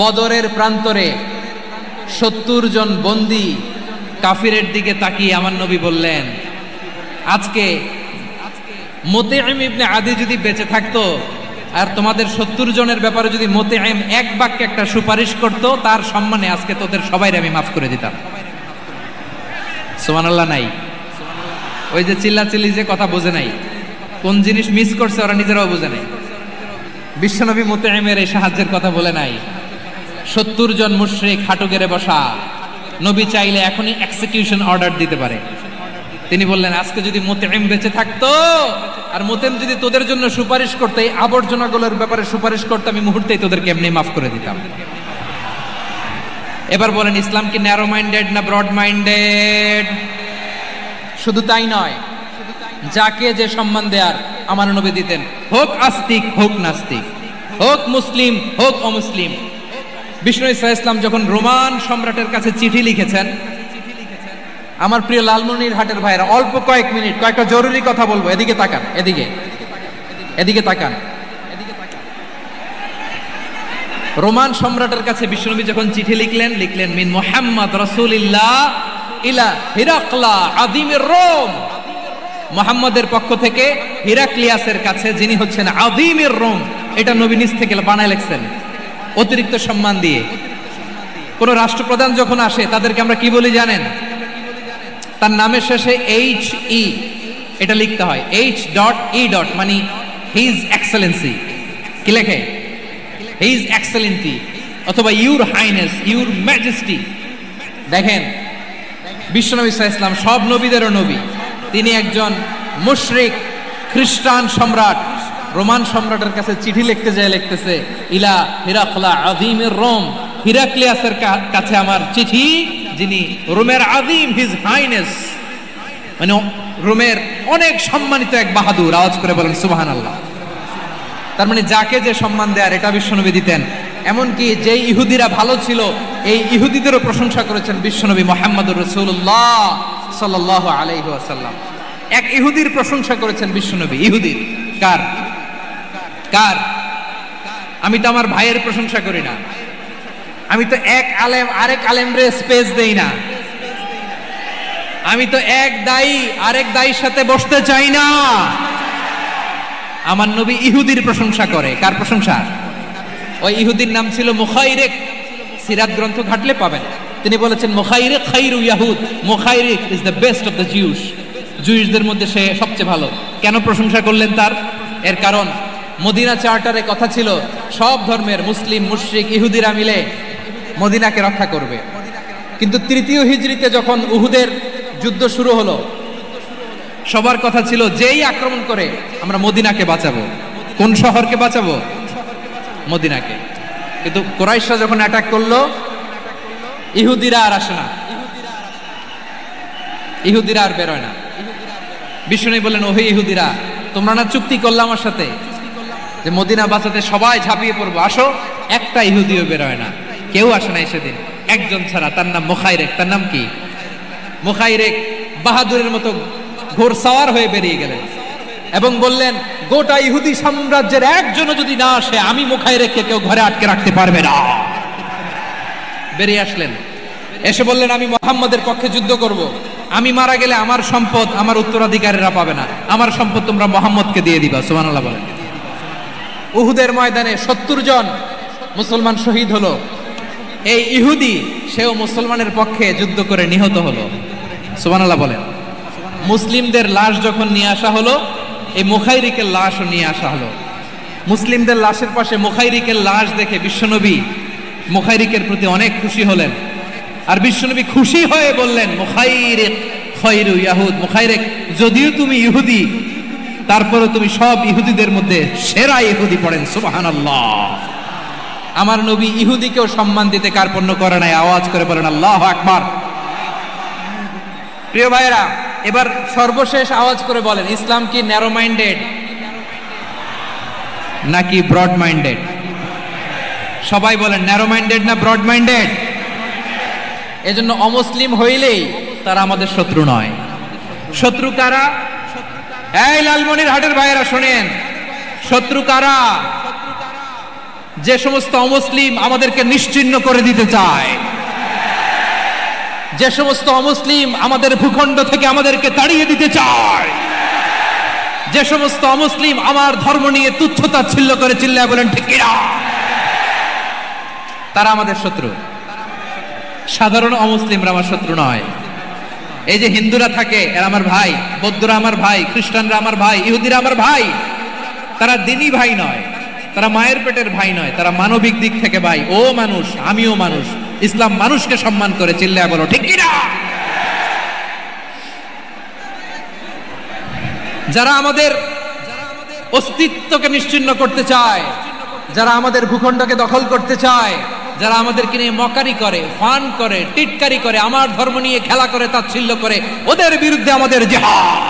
বদরের প্রান্তরে 70 জন বন্দী কাফিরের দিকে তাকিয়ে আমার নবী বললেন, আজকে মুতঈম ইবনে আদি যদি বেঁচে থাকতো আর তোমাদের 70 জনের ব্যাপারে যদি মুতঈম এক বাক্যে একটা সুপারিশ করত, তার সম্মানে আজকে তোদের সবাইকে আমি মাফ করে দিতাম। সুবহানাল্লাহ নাই? ওই যে চিল্লাচিল্লি যে কথা বোঝে নাই, কোন জিনিস মিস করছে ওরা নিজেরাও বোঝে নাই। বিশ্বনবী মুতঈমের এই সাহায্যের কথা বলে নাই। 70 জন মুশরিক হাঁটু গেড়ে বসা, নবী চাইলে এখনই এক্সিকিউশন অর্ডার দিতে পারে। তিনি বললেন, আজকে যদি মুতঈম বেঁচে থাকতো আর মুতঈম যদি তোদের জন্য সুপারিশ করতে, এই আবর্জনাগুলোর ব্যাপারে সুপারিশ করতে, আমি মুহূর্তেই তোদেরকে এমনি মাফ করে দিতাম। এবার বলেন, ইসলাম কি ন্যারো মাইন্ডেড না ব্রড মাইন্ডেড? শুধু তাই নয়, যাকে যে সম্মান দেয়ার আমার নবী দিতেন, হোক আস্তিক হোক নাস্তিক, হোক মুসলিম হোক অমুসলিম। বিষ্ণু ইসলাম যখন রোমান সম্রাটের কাছে চিঠি লিখেছেন, আমার প্রিয় লালমনিরহাটের ভাইরা, অল্প কয়েক মিনিট কয়েকটা জরুরি কথা বলবো। এদিকে তাকান, এদিকে তাকান। রোমান সম্রাটের কাছে বিশ্বনবী যখন চিঠি লিখলেন মিন মুহাম্মদ রাসূলিল্লাহ ইলা হিরাকলা আযীমির রোম। মুহাম্মদের পক্ষ থেকে হিরাক্লিয়াসের কাছে, যিনি হচ্ছেন আযীমির রোম। এটা নবী নিজ থেকে বানায় লিখছেন, অতিরিক্ত সম্মান দিয়ে। কোন রাষ্ট্রপ্রধান যখন আসে তাদেরকে আমরা কি বলি জানেন? তার নামের শেষে HE এটা লিখতে হয়, H.E. মানে হিজ এক্সেলেন্সি। কি লেখে? হিজ এক্সেলেন্সি অথবা ইউর হাইনেস, ইউর ম্যাজেস্টি। দেখেন, বিশ্বনবী সাল্লাল্লাহু আলাইহি ওয়াসাল্লাম সব নবীদেরও নবী। তিনি একজন মুশরিক খ্রিস্টান সম্রাট, রোমান সম্রাটের কাছে চিঠি লিখতে যায়, লিখতেছে ইলা হিরাকলা আযীমির রোম, হিরাক্লিয়াসের কাছে আমার চিঠি, যিনি রোমের আযীম, হিজ হাইনেস, মানে রোমের অনেক সম্মানিত এক বাহাদুর। আওয়াজ করে বলেন সুবহানাল্লাহ। তার মানে যাকে যে সম্মান দেয়ার এটা বিশ্বনবী দিতেন। এমনকি যে ইহুদিরা ভালো ছিল, এই ইহুদিদেরও প্রশংসা করেছেন বিশ্বনবী মুহাম্মদুর রাসূলুল্লাহ সাল্লাল্লাহু আলাইহি ওয়াসাল্লাম। এক ইহুদির প্রশংসা করেছেন বিশ্বনবী। ইহুদির কার? কার? আমি তো আমার ভাইয়ের প্রশংসা করি না, আমি তো এক আলেম আরেক আলেমরে স্পেস দেই না, আমি তো এক দায়ী আরেক দায়ীর সাথে বসতে চাই না। আমার নবী ইহুদির প্রশংসা করে। কার প্রশংসা? ওই ইহুদির নাম ছিল মুখাইরিক। সিরাত গ্রন্থ ঘাটলে পাবেন। তিনি বলেছেন মুখাইরিক খাইরু ইয়াহুদ, Mukhayriq is the best of the Jews. জুইসদের মধ্যে সে সবচেয়ে ভালো। কেন প্রশংসা করলেন তার? এর কারণ মদিনা চার্টারে কথা ছিল সব ধর্মের মুসলিম, মুশরিক, ইহুদিরা মিলে মদিনাকে রক্ষা করবে। কিন্তু তৃতীয় হিজরিতে যখন উহুদের যুদ্ধ শুরু হলো, সবার কথা ছিল যেই আক্রমণ করে আমরা মদিনাকে বাঁচাবো। কোন শহরকে বাঁচাবো? মদিনাকে। কিন্তু কুরাইশরা যখন অ্যাটাক করলো, ইহুদিরা আর আসে না, ইহুদিরা আর বেরোয় না। বিষ্ণু বললেন, ওহে ইহুদিরা, তোমরা না চুক্তি করলে আমার সাথে যে মদিনা বাঁচাতে সবাই ঝাঁপিয়ে পড়বো, আসো। একটা ইহুদিও বেরোয় না, কেউ আসে নাই সেদিন, একজন ছাড়া। তার নাম মুখাইরিক। তার নাম কি? মুখাইরিক বাহাদুরের মতো ঘোড়সাওয়ার হয়ে বেরিয়ে গেলেন এবং বললেন, গোটা ইহুদি সাম্রাজ্যের একজনও যদি না আসে, আমি মুখাইরিককে কেউ ঘরে আটকে রাখতে পারবে না। বেরিয়ে আসলেন, এসে বললেন, আমি মুহাম্মদের পক্ষে যুদ্ধ করব। আমি মারা গেলে আমার সম্পদ আমার উত্তরাধিকারীরা পাবে না, আমার সম্পদ তোমরা মুহাম্মদকে দিয়ে দিবা। সুবহানাল্লাহ বলেন। উহুদের ময়দানে 70 জন মুসলমান শহীদ হলো। এই ইহুদি, সেও মুসলমানের পক্ষে যুদ্ধ করে নিহত হলো। সুবহানাল্লাহ বলেন। মুসলিমদের লাশ যখন নিয়ে আসা হলো, এই মুখাইরিকের লাশও নিয়ে আসা হলো। মুসলিমদের লাশের পাশে মুখাইরিকের লাশ দেখে বিশ্বনবী মুখাইরিকের প্রতি অনেক খুশি হলেন। আর বিশ্বনবী খুশি হয়ে বললেন, মুখাইরিক খায়রু ইয়াহুদ, মুখাইরিক যদিও তুমি ইহুদি, তারপরে তুমি সব ইহুদিদের মধ্যে সেরা ইহুদি। পড়েন সুবহানাল্লাহ। আমার নবী ইহুদিকেও সম্মান দিতে কার্পণ্য করে নাই। আওয়াজ করে বলেন আল্লাহু আকবার। প্রিয় ভাইরা, এবার সর্বশেষ আওয়াজ করে বলেন, ইসলাম কি ন্যারো মাইন্ডেড নাকি ব্রড মাইন্ডেড? সবাই বলেন, ন্যারো মাইন্ডেড না ব্রড মাইন্ডেড? এজন্য অমুসলিম হইলেই তারা আমাদের শত্রু নয়। শত্রু কারা? এই লালমনিরহাটের ভাইয়েরা শোনেন, শত্রু কারা? যে সমস্ত অমুসলিম আমাদেরকে নিশ্চিহ্ন করে দিতে চায়, যে সমস্ত অমুসলিম আমাদের ভূখণ্ড থেকে আমাদেরকে তাড়িয়ে দিতে চায়, যে সমস্ত অমুসলিম আমার ধর্ম নিয়ে তুচ্ছতাচ্ছিল্য করে চিল্লায় বলেন ঠিক কিনা, তারা আমাদের শত্রু। সাধারণ অমুসলিমরা আমার শত্রু নয়। এই যে হিন্দুরা থাকে, এরা আমার ভাই, বৌদ্ধরা আমার ভাই, খ্রিস্টানরা আমার ভাই, ইহুদিরা আমার ভাই। তারা দিনই ভাই নয়, তারা মায়ের পেটের ভাই নয়, তারা মানবিক দিক থেকে ভাই। ও মানুষ, আমিও মানুষ। ইসলাম মানুষকে সম্মান করে, চিল্লায় বলো ঠিক কিনা। যারা আমাদের অস্তিত্বকে নিশ্চিহ্ন করতে চায়, যারা আমাদের ভূখণ্ডকে দখল করতে চায়, যারা আমাদেরকে নিয়ে মকারি করে, ফান করে, টিটকারি করে, আমার ধর্ম নিয়ে খেলা করে, তাচ্ছিল্য করে, ওদের বিরুদ্ধে আমাদের জিহাদ।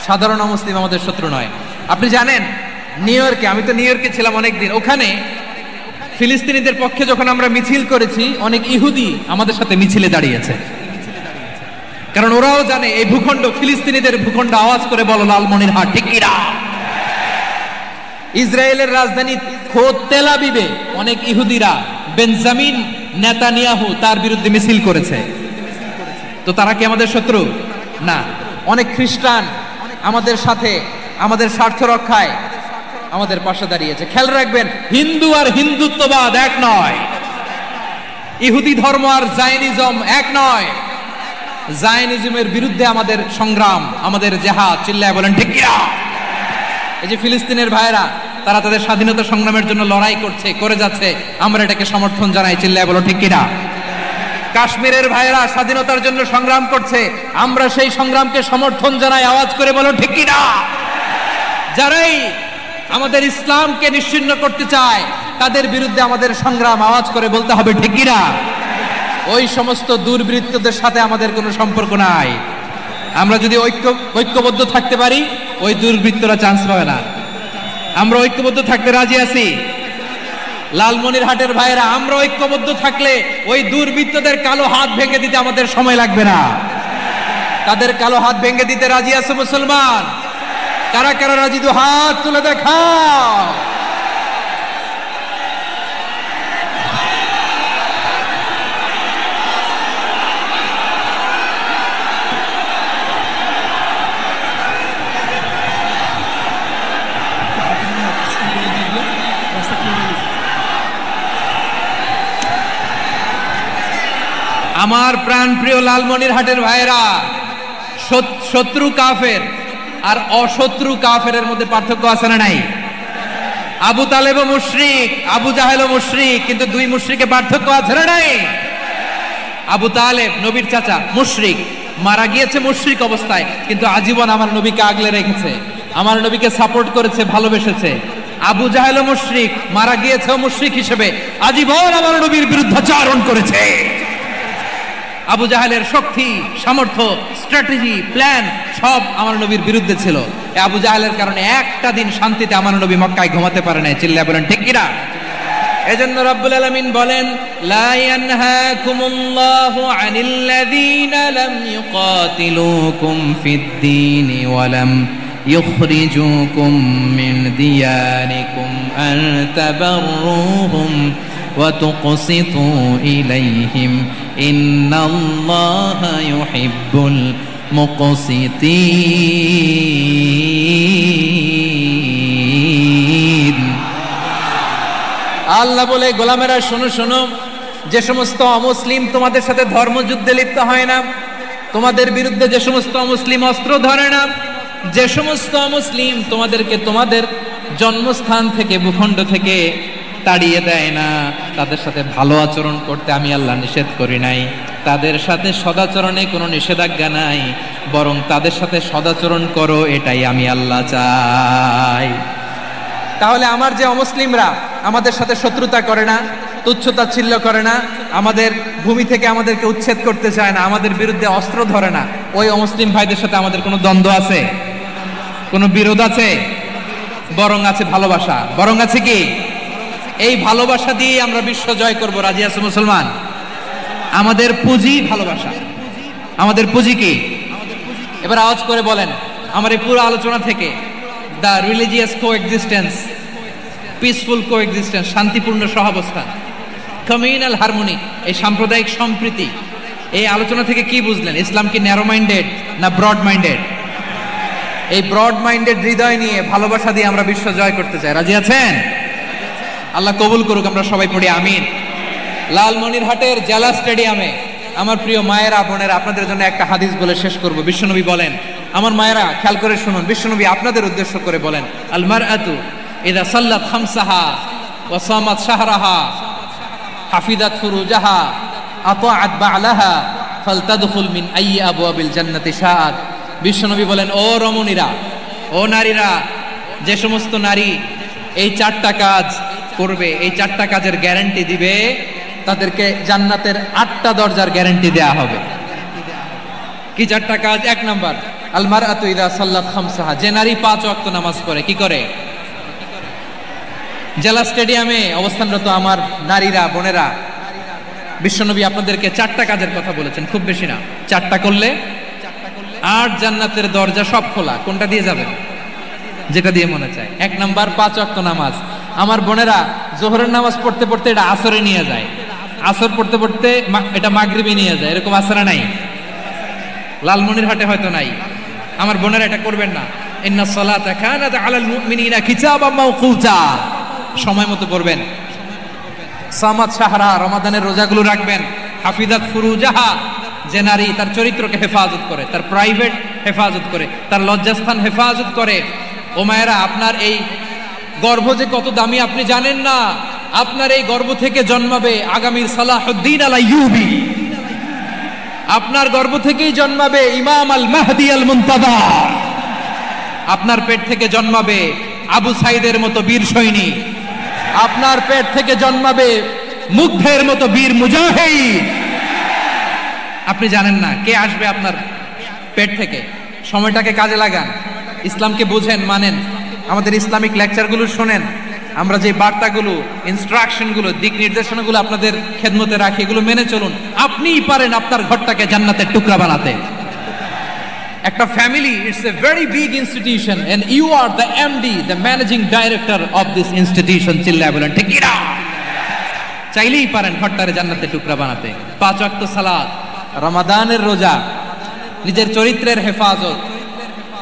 সাধারণ মুসলিম আমাদের শত্রু নয়। আপনি জানেন নিউ ইয়র্কে, আমি তো নিউ ইয়র্কে ছিলাম অনেকদিন, ওখানে ফিলিস্তিনিদের পক্ষে যখন আমরা মিছিল করেছি, অনেক ইহুদি আমাদের সাথে মিছিলে দাঁড়িয়েছে। কারণ ওরাও জানে এই ভূখণ্ড ফিলিস্তিনিদের ভূখণ্ড। আওয়াজ করে বলো লালমনিরহাট ঠিক কিনা। ইসরায়েলের রাজধানী খোদ তেল আবিবে অনেক ইহুদিরা বেঞ্জামিন নেতানিয়াহু তার বিরুদ্ধে মিছিল করেছে। তো তারা কি আমাদের শত্রু? না। অনেক খ্রিস্টান আমাদের সাথে, আমাদের স্বার্থ রক্ষায় আমাদের পাশে দাঁড়িয়েছে। খেয়াল রাখবেন, হিন্দু আর হিন্দুত্ববাদ এক নয়, ইহুদি ধর্ম আর জায়নিজম এক নয়, জায়নিজমের বিরুদ্ধে আমাদের সংগ্রাম, আমাদের জিহাদ, চিল্লায় বলেন ঠিক কিনা? এই যে ফিলিস্তিনের ভাইরা, তারা তাদের স্বাধীনতা সংগ্রামের জন্য লড়াই করছে, করে যাচ্ছে, আমরা এটাকে সমর্থন জানাই, চিল্লায় বলো ঠিক কিনা? কাশ্মীরের ভাইরা স্বাধীনতার জন্য সংগ্রাম করছে, আমরা সেই সংগ্রামকে সমর্থন জানাই, আওয়াজ করে বলো ঠিক কিনা? যারাই আমাদের ইসলামকে নিশ্চিহ্ন করতে চায় তাদের বিরুদ্ধে আমাদের সংগ্রাম, আওয়াজ করে বলতে হবে ঠিক কিনা? ওই সমস্ত দুর্বৃত্তদের সাথে আমাদের কোনো সম্পর্ক নাই। আমরা যদি ঐক্যবদ্ধ থাকতে পারি, ওই দুর্বৃত্তরা চান্স পাবে না। আমরা ঐক্যবদ্ধ থাকতে রাজি আছি। লালমনিরহাটের ভাইরা, আমরা ঐক্যবদ্ধ থাকলে ওই দুর্বৃত্তদের কালো হাত ভেঙে দিতে আমাদের সময় লাগবে না। তাদের কালো হাত ভেঙে দিতে রাজি আছে মুসলমান? কারা কারা রাজি? দু হাত তুলে দেখাও। আমার প্রাণ প্রিয় লালমনিরহাটের ভাইরা, শত্রু কাফের আর অশত্রু কাফেরের মধ্যে পার্থক্য আছে না নাই? আবু তালেবও মুশরিক, আবু জাহেলও মুশরিক, কিন্তু দুই মুশরিকে পার্থক্য আছে না নাই? আবু তালেব নবীর চাচা, মুশরিক, মারা গিয়েছে মুশরিক অবস্থায়, কিন্তু আজীবন আমার নবীকে আগলে রেখেছে, আমার নবীকে সাপোর্ট করেছে, ভালোবেসেছে। আবু জাহেলও মুশরিক, মারা গিয়েছে মুশরিক হিসেবে, আজীবন আমার নবীর বিরুদ্ধাচরণ করেছে। আবু জাহেলের শক্তি, সামর্থ্য, স্ট্র্যাটেজি, প্ল্যান সব আমার নবীর বিরুদ্ধে ছিল। আবু জাহেলের কারণে একটা দিন শান্তিতে আমার নবী মক্কায় ঘুমাতে পারে নাই, চিল্লায় বলেন ঠিক কিনা? এজন্য রব্বুল আলামিন বলেন, লা ইয়ানহাকুমুল্লাহু আনিল্লাযীনা লাম ইউকাতিলুকুম ফিদ-দীন ওয়া লাম ইখরিজুকুম মিন দিয়ারিকুম আন তাবাররুহুম ওয়া তুকসিতু ইলাইহিম ইন্নাল্লাহা ইউহিব্বুল মুকসিতিন। আল্লাহ বলে, গোলামেরা শোনো শোনো, যে সমস্ত অমুসলিম তোমাদের সাথে ধর্মযুদ্ধে লিপ্ত হয় না, তোমাদের বিরুদ্ধে যে সমস্ত অমুসলিম অস্ত্র ধরে না, যে সমস্ত অমুসলিম তোমাদেরকে তোমাদের জন্মস্থান থেকে, ভূখণ্ড থেকে তাড়িয়ে দেয় না, তাদের সাথে ভালো আচরণ করতে আমি আল্লাহ নিষেধ করি নাই। তাদের সাথে সদাচরণে কোনো নিষেধাজ্ঞা নাই, বরং তাদের সাথে সদাচরণ করো, এটাই আমি আল্লাহ চাই। তাহলে আমার যে অমুসলিমরা আমাদের সাথে শত্রুতা করে না, তুচ্ছতাচ্ছিল্য করে না, আমাদের ভূমি থেকে আমাদেরকে উচ্ছেদ করতে চায় না, আমাদের বিরুদ্ধে অস্ত্র ধরে না, ওই অমুসলিম ভাইদের সাথে আমাদের কোনো দ্বন্দ্ব আছে? কোনো বিরোধ আছে? বরং আছে ভালোবাসা। বরং আছে কি? এই ভালোবাসা দিয়ে আমরা বিশ্ব জয় করব। রাজি আছে মুসলমান? আমাদের পুঁজি ভালোবাসা। আমাদের পুঁজি কি? এবার আওয়াজ করে বলেন, আমার এই পুরো আলোচনা থেকে the religious coexistence, peaceful coexistence, শান্তিপূর্ণ সহাবস্থান, কমিউনাল হারমোনি, এই সাম্প্রদায়িক সম্প্রীতি, এই আলোচনা থেকে কি বুঝলেন? ইসলাম কি ন্যারো মাইন্ডেড না ব্রড মাইন্ডেড? এই ব্রড মাইন্ডেড হৃদয় নিয়ে, ভালোবাসা দিয়ে আমরা বিশ্ব জয় করতে চাই। রাজি আছেন? আল্লাহ কবুল করুক, আমরা সবাই পড়ি আমিন। লালমনিরহাটের জেলা স্টেডিয়ামে আমার প্রিয় মায়েরা, বোনেরা, আপনাদের জন্য একটা হাদিস বলে শেষ করব। বিশ্বনবী বলেন, আমার মায়েরা খেয়াল করে শুনুন, বিশ্বনবী আপনাদের উদ্দেশ্য করে বলেন, আল মারআতু ইযা সাল্লাত খামসাহা ওয়া সামাত শাহরাহা হাফিজাত ফুরুজাহা আতাআত বা'লাহা ফালতাদখুল মিন আইয়ি আবওয়াবিল জান্নাতি শাআত। বিশ্বনবী বলেন, ও রমণীরা, ও নারীরা, যে সমস্ত নারী এই চারটা কাজ করবে, এই চারটা কাজের গ্যারান্টি দিবে, তাদেরকে জান্নাতের 8টা দরজার গ্যারান্টি দেয়া হবে। কি চারটা কাজ? 1 নাম্বার, আল মারআতু ইযা সাল্লাত খামসাহা, যে নারী 5 ওয়াক্ত নামাজ পড়ে। কি করে? জেলা স্টেডিয়ামে অবস্থানরত আমার নারীরা, বোনেরা, বিশ্বনবী আপনাদেরকে 4টা কাজের কথা বলেছেন, খুব বেশি না। 4টা করলে 8 জান্নাতের দরজা সব খোলা। কোনটা দিয়ে যাবেন? যেটা দিয়ে মনে চায়। 1 নাম্বার 5 ওয়াক্ত নামাজ। আমার বোনেরা জোহরের নামাজ পড়তে পড়তে এটা আসরে নিয়ে যায়, আসর পড়তে পড়তে এটা মাগরিবে নিয়ে যায়, এরকম আসরা নাই? লালমনিরহাটে হয়তো নাই। আমার বোনেরা এটা করবেন না। ইন্নাস সালাতা কানাত আলাল মুমিনিনা কিতাবাম মাওকুতা, সময় মতো পড়বেন। সামাত শাহরা, রমাদানের রোজাগুলো রাখবেন। হাফিজাত ফুরুজাহা, যে নারী তার চরিত্রকে হেফাজত করে, তার প্রাইভেট হেফাজত করে, তার লজ্জাস্থান হেফাজত করে। ও মায়েরা, আপনার এই গর্ভ যে কত দামি আপনি জানেন না। আপনার এই গর্ভ থেকে জন্মাবে আগামীর সালাহুদ্দিন আল আইয়ুবী। আপনার গর্ভ থেকেই জন্মাবে ইমাম আল মাহদি আল মুনতাযর। আপনার পেট থেকে জন্মাবে আবু সাইদের মতো বীর সৈনিক। আপনার পেট থেকে জন্মাবে মুগ্ধের মতো বীর মুজাহিদ। আপনি জানেন না কে আসবে আপনার পেট থেকে। সময়টাকে কাজে লাগান, ইসলামকে বুঝেন, মানেন, আমাদের ইসলামিক লেকচারগুলো শোনেন। আমরা যে বার্তাগুলো, ইনস্ট্রাকশনগুলো, দিক নির্দেশনাগুলো আপনাদের খেদমতে রাখি, এগুলো মেনে চলুন। আপনিই পারেন আপনার ঘরটাকে জান্নাতের টুকরা বানাতে। একটা family, it's a very big institution and you are the MD, the managing director of this institution. চিল্লায় বলেন ঠিক কি না? চাইলেই পারেন ঘরটারে জান্নাতের টুকরা বানাতে। 5 ওয়াক্ত সালাত, রমাদানের রোজা, নিজের চরিত্রের হেফাজত,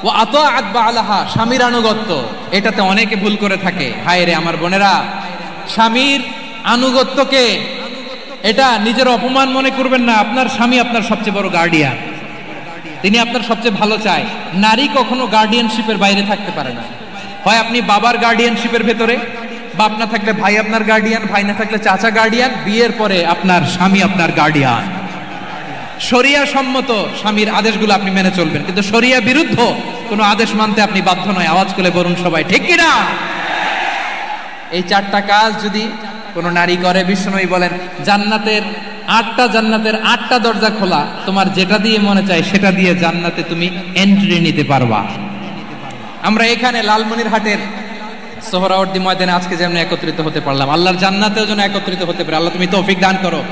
ও আতাআত বালাহা, স্বামীর আনুগত্য। এটাতে অনেকে ভুল করে থাকে। হায় রে আমার বোনেরা, স্বামীর আনুগত্যকে এটা নিজের অপমান মনে করবেন না। আপনার স্বামী আপনার সবচেয়ে বড় গার্ডিয়ান, তিনি আপনার সবচেয়ে ভালো চায়। নারী কখনো গার্ডিয়ানশিপের বাইরে থাকতে পারে না। হয় আপনি বাবার গার্ডিয়ানশিপের ভেতরে, বাপ না থাকলে ভাই আপনার গার্ডিয়ান, ভাই না থাকলে চাচা গার্ডিয়ান, বিয়ের পরে আপনার স্বামী আপনার গার্ডিয়ান। শরিয়া সম্মত স্বামীর আদেশগুলো আপনি মেনে চলবেন, কিন্তু শরিয়া বিরুদ্ধ কোনো আদেশ মানতে আপনি বাধ্য নয়। আওয়াজ করে বলুন সবাই ঠিক কিনা? এই 4টা কাজ যদি কোনো নারী করে, বিষ্ণুই বলেন জান্নাতের 8টা দরজা খোলা, তোমার যেটা দিয়ে মনে চায় সেটা দিয়ে জান্নাতে তুমি এন্ট্রি নিতে পারবা। আমরা এখানে লালমনিরহাটের সোহরাওয়ার্দী ময়দানে আজকে যেমন একত্রিত হতে পারলাম, আল্লাহর জান্নাতেও যেন একত্রিত হতে পারে। আল্লাহ তুমি তৌফিক দান করো।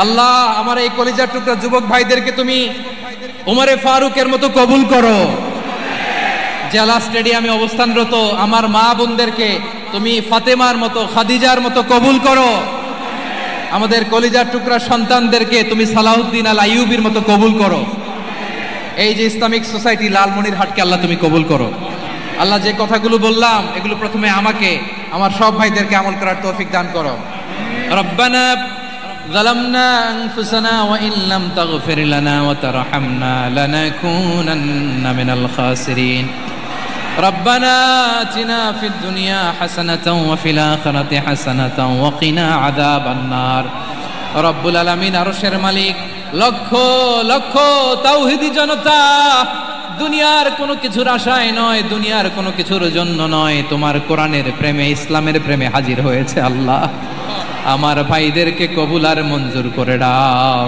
আল্লাহ আমার এই কলিজার টুকরা যুবক ভাইদেরকে তুমি উমরে ফারুকের মতো কবুল করো। জেলা স্টেডিয়ামে অবস্থানরত আমার মা বোনদেরকে তুমি ফাতেমার মতো, খাদিজার মতো কবুল করো। আমাদের কলিজার টুকরা সন্তানদেরকে তুমি সালাহুদ্দিন আল আইয়ুবীর মতো কবুল করো। এই যে ইসলামিক সোসাইটি লালমনিরহাটকে আল্লাহ তুমি কবুল করো। আল্লাহ যে কথাগুলো বললাম এগুলো প্রথমে আমাকে, আমার সব ভাইদেরকে আমল করার তৌফিক দান করো। রব্বানা যালামনা আনফুসানা ওয়া ইন লাম তাগফির লানা ওয়া তারহামনা লানাকুনান্না মিনাল খাসিরিন। রব্বানা আতিনা ফিদ দুনিয়া হাসানাতাও ওয়া ফিল আখিরাতি হাসানাতাও ওয়া কিনা আযাবান নার। রব্বুল আলামিন আরশের মালিক, লক্ষ লক্ষ তাওহীদি জনতা দুনিয়ার কোনো কিছুর আশায় নয়, দুনিয়ার কোনো কিছুর জন্য নয়, তোমার কোরআনের প্রেমে, ইসলামের প্রেমে হাজির হয়েছে। আল্লাহ আমার ভাইদেরকে কবুল আর মঞ্জুর করে দাও।